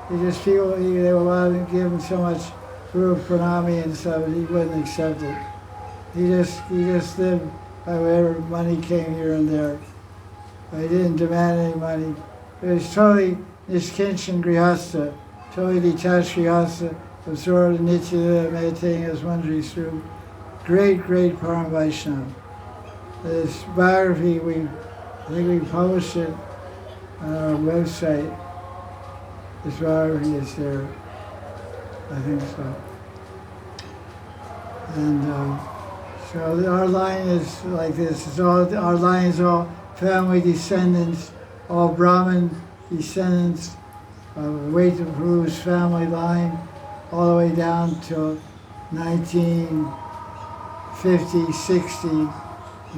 They were allowed to give him so much Guru Pranami and stuff, he wouldn't accept it. He just lived by whatever money came here and there. But he didn't demand any money. It was totally Niskinchan Grihastha, totally detached Grihastha, absorbed in Nitya, meditating as Manjari Srup. Great Param Vaishnava. His biography, I think we published it on our website. His biography is there. I think so. And so our line is like this. Our line is all family descendants, all Brahmin descendants of Vaidapur's family line, all the way down to 1950, 60, and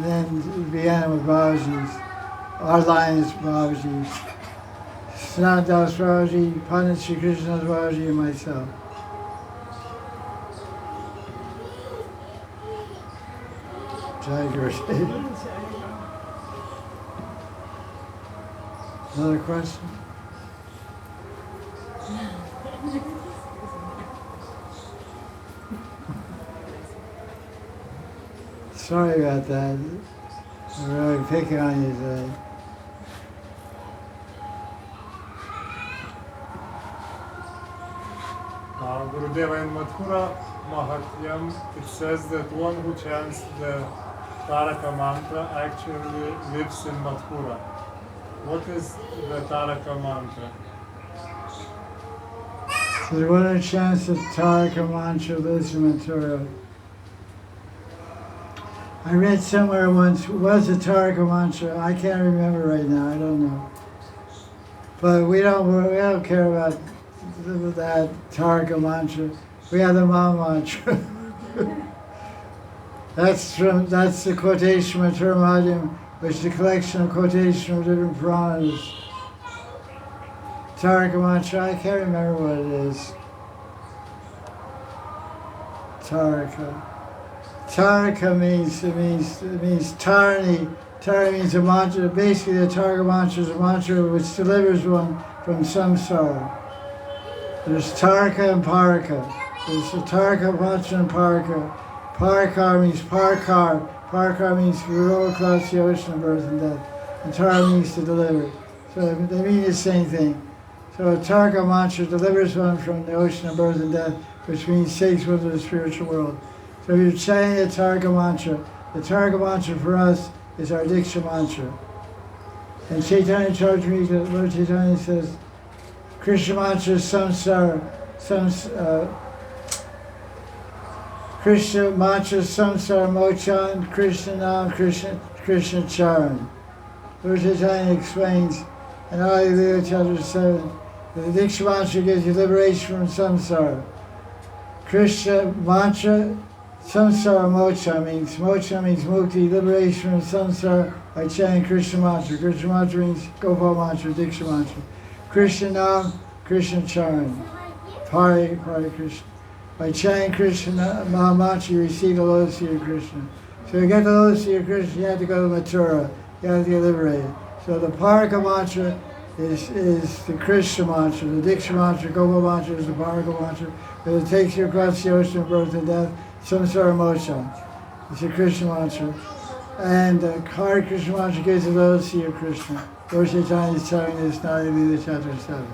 then it began with Babaji's. Our line is Babaji's. Sanat Das Babaji, Pandit Sri Krishna Babaji, and myself. Jaya Jaya Sri Radhe. Another question? Sorry about that. I'm really picking on you today. Gurudeva in Mathura Mahatyam, it says that one who chants the Taraka mantra actually lives in Mathura. What is the Taraka mantra? So the one who chants the Taraka mantra lives in Mathura. I read somewhere once, was a Taraka mantra? I can't remember right now, I don't know. But we don't care about that Taraka mantra. We have the Maha mantra. That's the quotation from Madan, which is a collection of quotations from different Puranas. Taraka mantra, I can't remember what it is. Taraka. Taraka means Tarani. Tarani means a mantra. Basically, the Taraka mantra is a mantra which delivers one from samsara. There's Taraka and Paraka. There's the Taraka mantra and Paraka. Parakar means Parkar. Parkar means to go across the ocean of birth and death. And Tara means to deliver. So they mean the same thing. So a Taraka mantra delivers one from the ocean of birth and death, which means takes one to the spiritual world. So if you're chanting the Taraka mantra for us is our Diksha mantra. And Chaitanya Charitamrita, Lord Chaitanya says, Krishna mantra is samsara, Krishna mantra samsara mochan, Krishna nam, Krishna charan. Lord Chaitanya explains in Adi Lila chapter 7 that the Diksha mantra gives you liberation from samsara. Krishna mantra, samsara mocha means mukti, liberation from samsara by chanting Krishna mantra. Krishna mantra means Gopal mantra, Diksha mantra. Krishna nam, Krishna charan. Hare Krishna. By chanting Krishna Mahamantra, you receive the lotus feet of Krishna. So to get the lotus feet of Krishna, you have to go to Mathura. You have to get liberated. So the Paraka mantra is the Krishna mantra. The Diksha mantra, Gopal mantra is the Bhargava mantra. It takes you across the ocean of birth and death, samsara moksha. It's a Krishna mantra. And the Hari Krishna mantra gives you those see of Krishna. Lord Chaitanya is telling this Nadi Lila Chapter 7.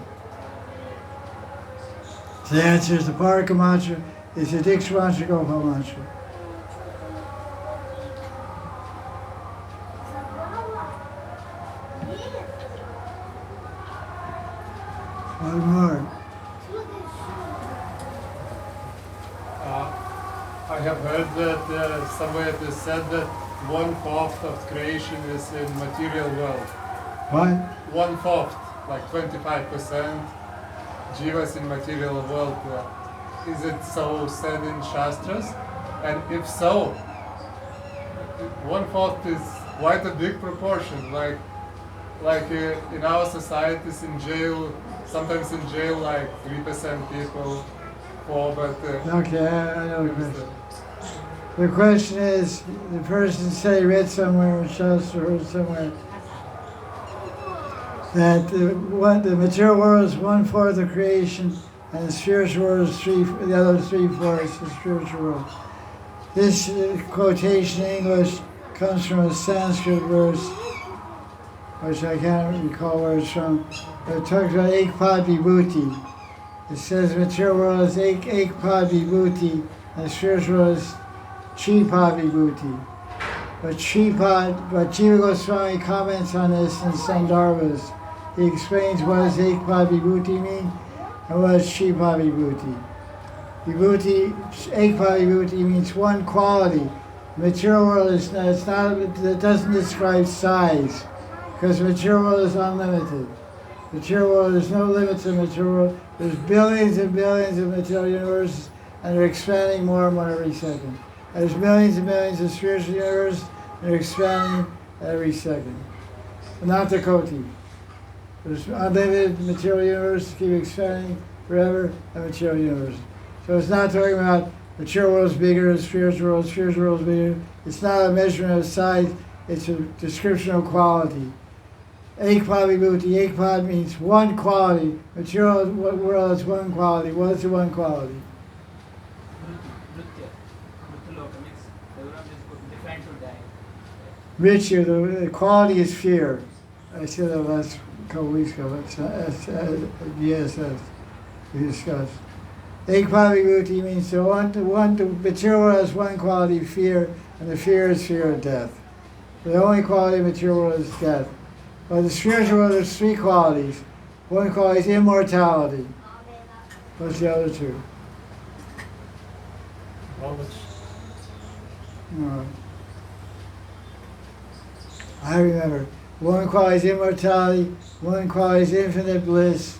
So the answer is the Bhargava mantra, is the Diksha mantra, Gopal mantra. One more. I have heard that somewhere it is said that 1/4 of creation is in material world. What? 1/4, like 25%, jivas in material world. Is it so said in Shastras? And if so, 1/4 is quite a big proportion. Like in our societies in jail, sometimes in jail like 3% people, 4, but Okay, I know the question. The question is, the person said he read somewhere in Shastra, heard somewhere, that the material world is 1/4 of creation, and the spiritual world is the other 3/4 the spiritual world. This quotation in English comes from a Sanskrit verse, which I can't recall where it's from. But it talks about Ekpad Vibhuti. It says material world is Ekpad Vibhuti, and spiritual world is Tripad Vibhuti. But Jiva Goswami comments on this in Sandarbhas. He explains what does Ekpad Vibhuti mean and what is Tripad Vibhuti. Ekpad Vibhuti means one quality. The material world it doesn't describe size, because the material world is unlimited. Material world, there's no limit to the material world. There's billions and billions of material universes, and they're expanding more and more every second. And there's millions and millions of spiritual universes, and they're expanding every second. Not the Koti. There's unlimited material universes, keep expanding forever, and material universes. So it's not talking about material world is bigger, spiritual world is bigger. It's not a measurement of size, it's a description of quality. Ekpad Vibhuti. Ekpad means one quality. Material world is one quality. What is the one quality? Mrityu, the quality is fear. I said that last couple weeks ago. It's DSS we discussed. Ekpad Vibhuti means the material world has one quality, fear, and the fear is fear of death. The only quality of material world is death. But the spiritual world has 3 qualities. One quality is immortality. What's the other 2? knowledge. No. I remember. One quality is immortality, one quality is infinite bliss.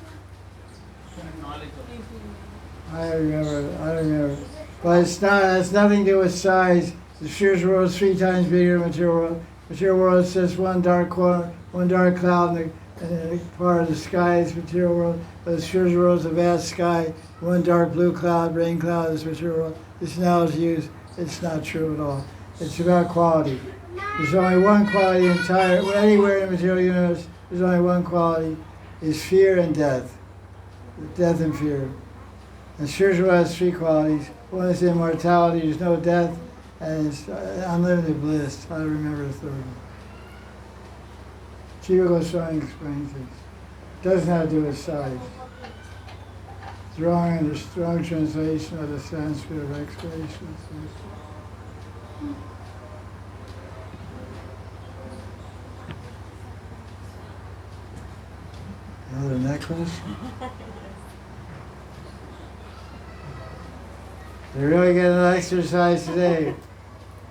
I remember. But it's not, it has nothing to do with size. The spiritual world is 3 times bigger than the material world. The material world is just one dark corner, one dark cloud in the part of the sky is material world. But the spiritual world is a vast sky, one dark blue cloud, rain cloud is material world. This analogy used, it's not true at all. It's about quality. There's only one quality anywhere in the material universe, there's only one quality, is fear and death. Death and fear. And spiritual world has 3 qualities. One is immortality, there's no death, and it's unlimited bliss. I remember the third one. Jiva Goswami explains this. Doesn't have to do with size. It's wrong in the strong translation of the Sanskrit explanation. Another necklace? They really get an exercise today.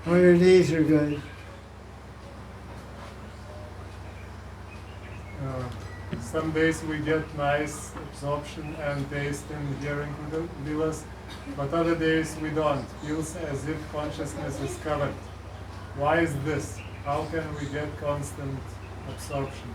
Oh, your knees are good. Some days we get nice absorption and taste in hearing vilas, but other days we don't. Feels as if consciousness is covered. Why is this? How can we get constant absorption?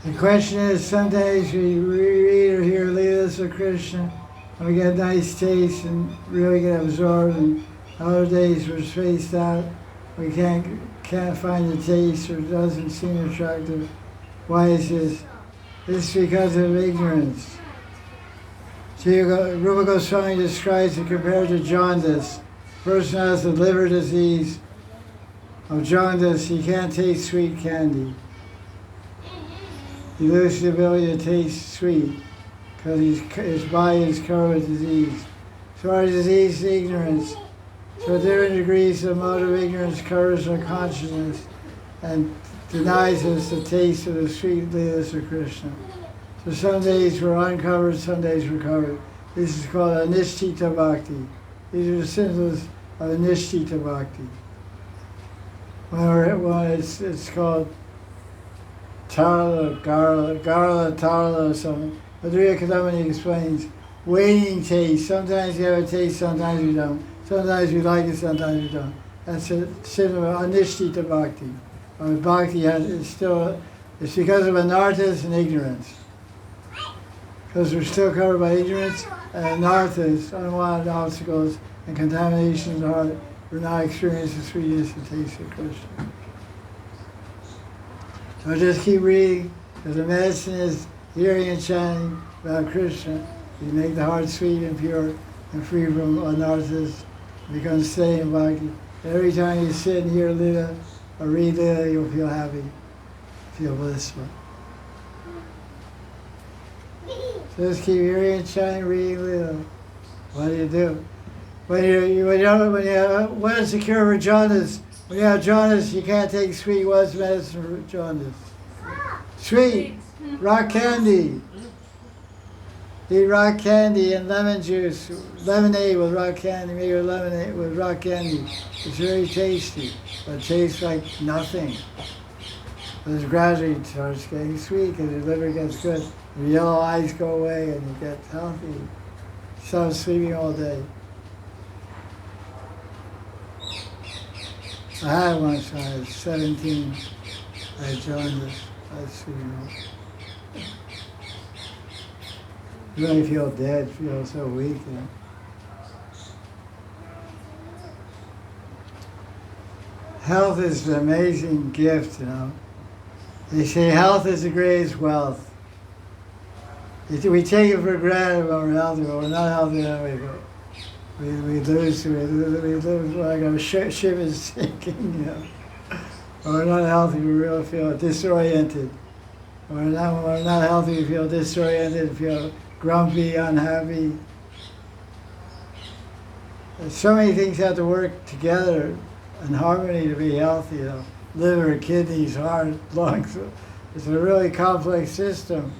The question is, sometimes we read or hear Leelas of Krishna, and we get nice taste and really get absorbed, and other days we're spaced out, we can't find the taste or doesn't seem attractive. Why is this? This is because of ignorance. Rupa Goswami describes it compared to jaundice. A person has the liver disease of jaundice, he can't taste sweet candy. He loses the ability to taste sweet because his body is covered with disease. So our disease is ignorance. So different degrees of mode of ignorance covers our consciousness and denies us the taste of the sweet leelas of Krishna. So some days we're uncovered, some days we're covered. This is called anishtita bhakti. These are the symptoms of anishtita bhakti. When it's called tarla, garla, tarla or something. Madhurya Kadamani explains, waning taste. Sometimes you have a taste, sometimes you don't. Sometimes you like it, sometimes you don't. That's a symptom of anishtita bhakti. Or bhakti it's because of anarthas and ignorance. Because we're still covered by ignorance and anarthas, unwanted obstacles, and contamination of the heart. We're not experiencing the sweetness and taste of Krishna. So just keep reading, because the medicine is hearing and chanting about Krishna. You make the heart sweet and pure and free from anarthas, become steady in bhakti. Every time you sit and hear Lila or read Lila, you'll feel happy, feel blissful. So just keep hearing and chanting, reading Lila. What do? What is the cure for jaundice? When you have jaundice, you can't take sweet. What's medicine for jaundice? Sweet. Rock candy. Eat rock candy and lemon juice. Lemonade with rock candy. Make your lemonade with rock candy. It's very tasty, but it tastes like nothing. But it gradually starts getting sweet because your liver gets good. Your yellow eyes go away and you get healthy. Stop sleeping all day. I had once when I was 17. I joined this. You really feel dead, feel so weak. You know? Health is an amazing gift, you know. They say health is the greatest wealth. We take it for granted when we're healthy, but we're not healthy anyway. We lose like our ship is sinking, you know. When we're not healthy, we really feel disoriented. When we're not healthy, we feel disoriented, we feel grumpy, unhappy. So many things have to work together in harmony to be healthy, you know. Liver, kidneys, heart, lungs. It's a really complex system.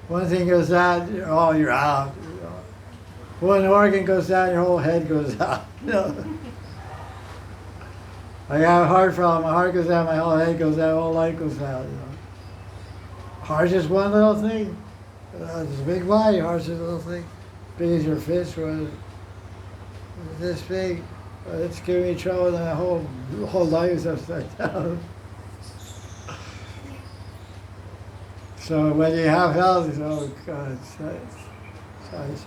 One thing goes down, you're out. You know. One organ goes down, your whole head goes out. You know. I have a heart problem, my heart goes out, my whole head goes out, my whole life goes out. You know. Heart's just one little thing. It's a big body, heart's just a little thing. Big as your fist, or this big. It's giving me trouble, and my whole life is upside down. So when you have health, it's, oh God, it's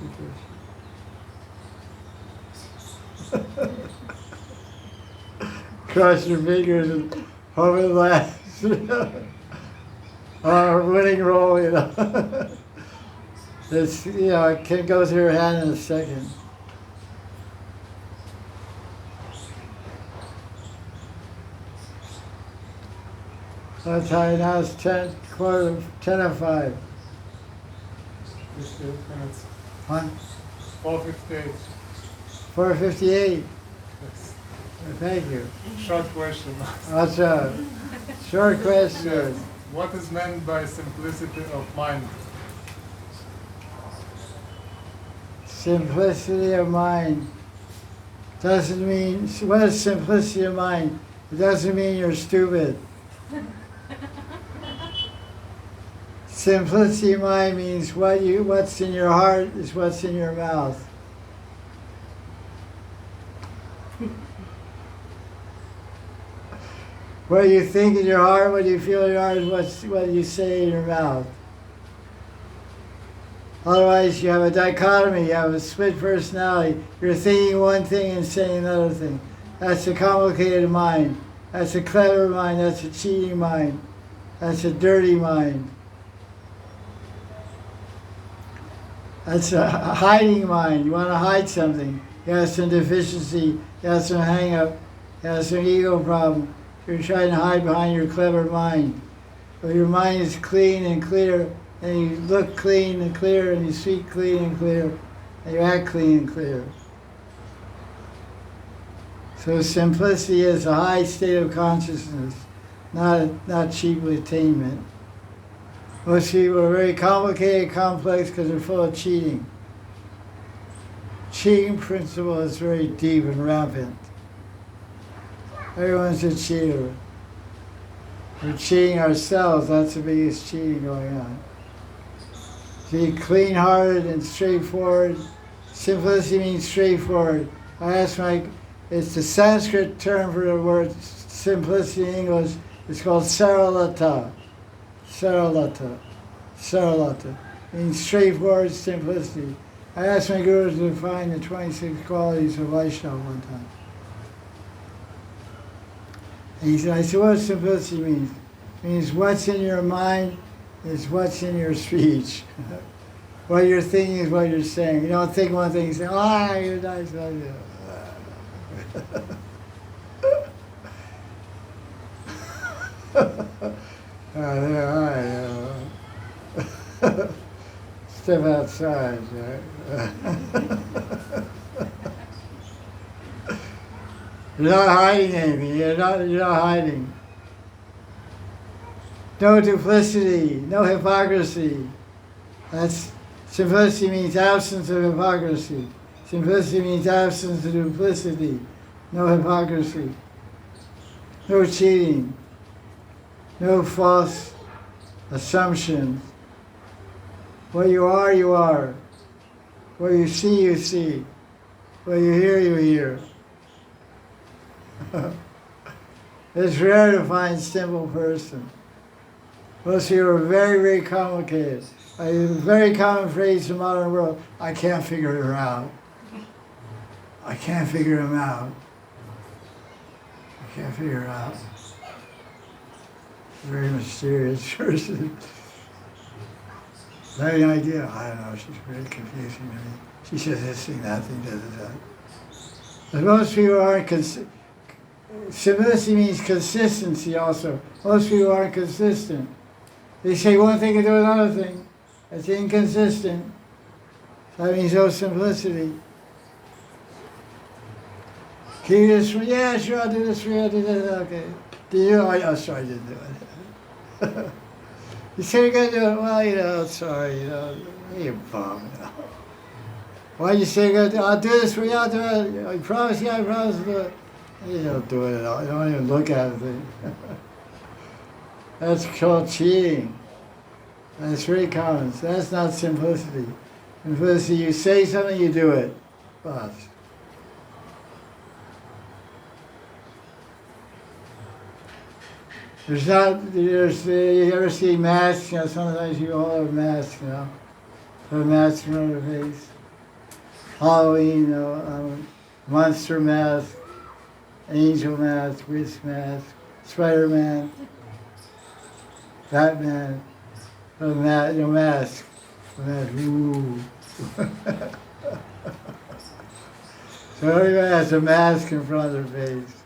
Cross your fingers and hope it lasts. Or a winning roll, you know. It's, you know, it can go through your hand in a second. That's how now it's 10 of 5. Just 8 minutes. Huh? 4:58. 4:58. Yes. Thank you. Short question. That's a short question. Yes. What is meant by simplicity of mind? Simplicity of mind doesn't mean, what is simplicity of mind? It doesn't mean you're stupid. Simplicity of mind means what's in your heart is what's in your mouth. What you think in your heart, what you feel in your heart is what you say in your mouth. Otherwise, you have a dichotomy, you have a split personality. You're thinking one thing and saying another thing. That's a complicated mind. That's a clever mind. That's a cheating mind. That's a dirty mind. That's a hiding mind. You want to hide something. You have some deficiency. You have some hang-up. You have some ego problem. You're trying to hide behind your clever mind. But your mind is clean and clear, and you look clean and clear, and you speak clean and clear, and you act clean and clear. So simplicity is a high state of consciousness, not cheap attainment. Most people are very complicated, complex, because they're full of cheating. Cheating principle is very deep and rampant. Everyone's a cheater. We're cheating ourselves. That's the biggest cheating going on. See, clean-hearted and straightforward. Simplicity means straightforward. It's the Sanskrit term for the word simplicity in English. It's called saralata. Saralata. Saralata. Means straightforward simplicity. I asked my guru to define the 26 qualities of Vaishnava one time. And I said, what does simplicity mean? It means what's in your mind is what's in your speech. What you're thinking is what you're saying. You don't think one thing and say, you're nice. Step outside. You're not hiding anything. You're not hiding. No duplicity, no hypocrisy. That's simplicity means absence of hypocrisy. Simplicity means absence of duplicity. No hypocrisy. No cheating. No false assumptions. What you are, you are. What you see, you see. What you hear, you hear. It's rare to find a simple person. Most people are very, very complicated. A very common phrase in the modern world, I can't figure her out. I can't figure him out. I can't figure her out. Very mysterious person. Very idea. I don't know, she's very confusing to me. She says this thing, that thing, that. But most people aren't simplicity means consistency also. Most people aren't consistent. They say one thing and do another thing. That's inconsistent. That means no simplicity. Can you just, yeah, sure, I'll do this for you, I'll do that, okay. Do you? Oh, sorry, I didn't do it. You say you're going to do it? Well, sorry, you bum, Why you say you're going to do it? I'll do this for you, I'll do it. I promise you, I promise to do it. You don't do it at all. You don't even look at it. That's called cheating. That's very common. So that's not simplicity. Simplicity, you say something, you do it. But you ever see masks, sometimes you all have masks, Put a mask on their face. Halloween, monster mask, angel mask, witch mask, Spider-Man, Batman, mask. Ooh. So everybody has a mask in front of their face.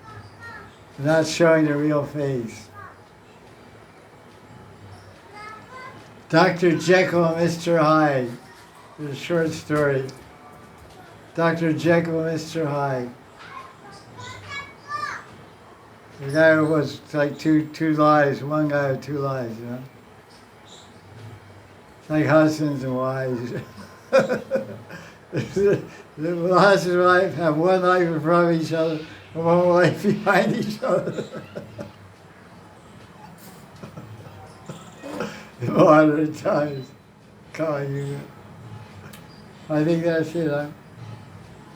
They're not showing their real face. Dr. Jekyll and Mr. Hyde. There's a short story. Dr. Jekyll and Mr. Hyde. The guy who was like two lives, one guy with two lives, It's like husbands and wives. The husband and wife have one life in front of each other and one life behind each other. In modern times, calling you. I think that's it, huh?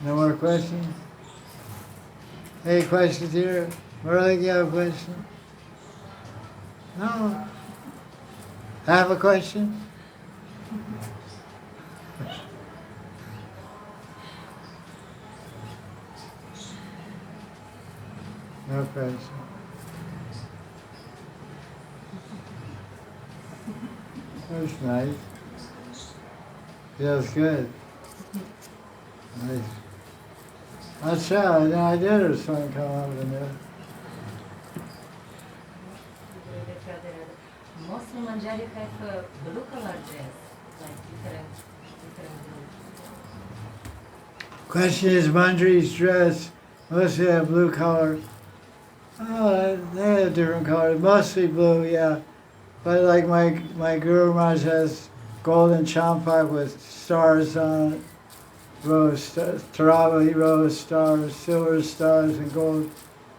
No more questions? Any questions here? Merlin, you have a question? No? Have a question? No pressure. That's nice. Feels good. Nice. That's how I did or something come up in there. Mostly Manjari have blue color dress, like different blue. Question is Manjari's dress, mostly have blue color. Oh, they have different colors, mostly blue, yeah. But like my Guru Maharaj has golden champak with stars on it, Tarava, he rose stars, silver stars, and golden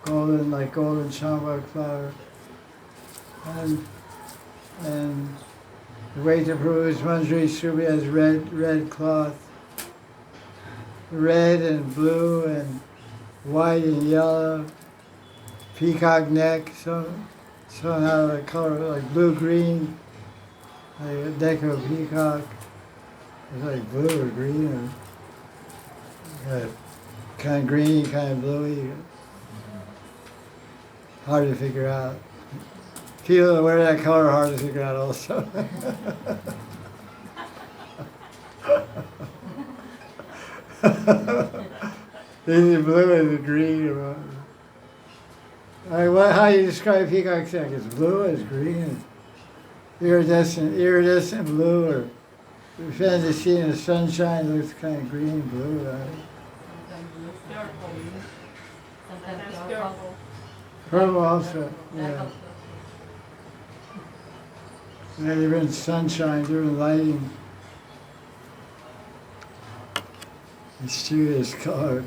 champak flower. And the way to prove his Manjari Subi has red cloth. Red and blue and white and yellow, peacock neck, somehow a color like blue-green, like a neck of a peacock. It's like blue or green or kind of greeny, kind of bluey. Hard to figure out. People that wear that color are hard to figure out also. Is it blue? Is it green? Or what? How do you describe peacock neck? It's blue. It's green. It's iridescent blue, or if you had to see in the sunshine, it looks kind of green, blue. Right? Sometimes purple. Purple also. Yeah. Yeah, even sunshine, during lighting. It's true, it's color.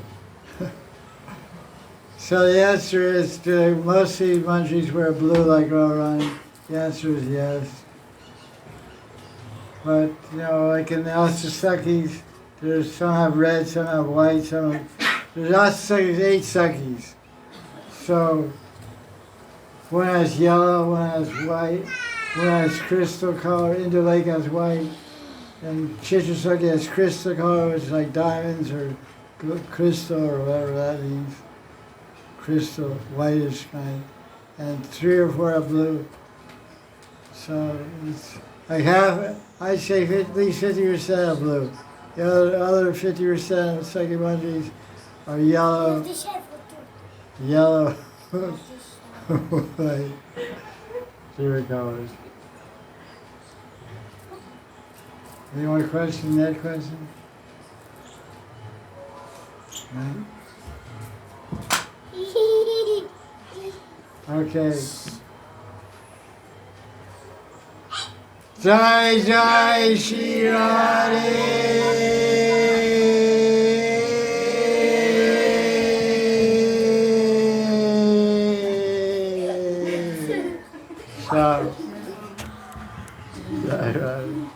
So the answer is, do mostly Manjaris wear blue like Radharani? The answer is yes. But, like in the Astasakis, there's some have red, some have white, there's Astasakis, 8 Sakis. So, one has yellow, one has white, one has crystal color, Indulake has white, and Chitrasakhi has crystal color, which is like diamonds or crystal or whatever that means. Crystal, whitish kind. And 3 or 4 are blue. So it's like I'd say at least 50% are blue. The other 50% of Sakhi Manjaris are yellow, white, 3 colors. Any more question? That question? Right? Okay. Jaya Jaya Sri Radhe. Stop. Jaya Radhe.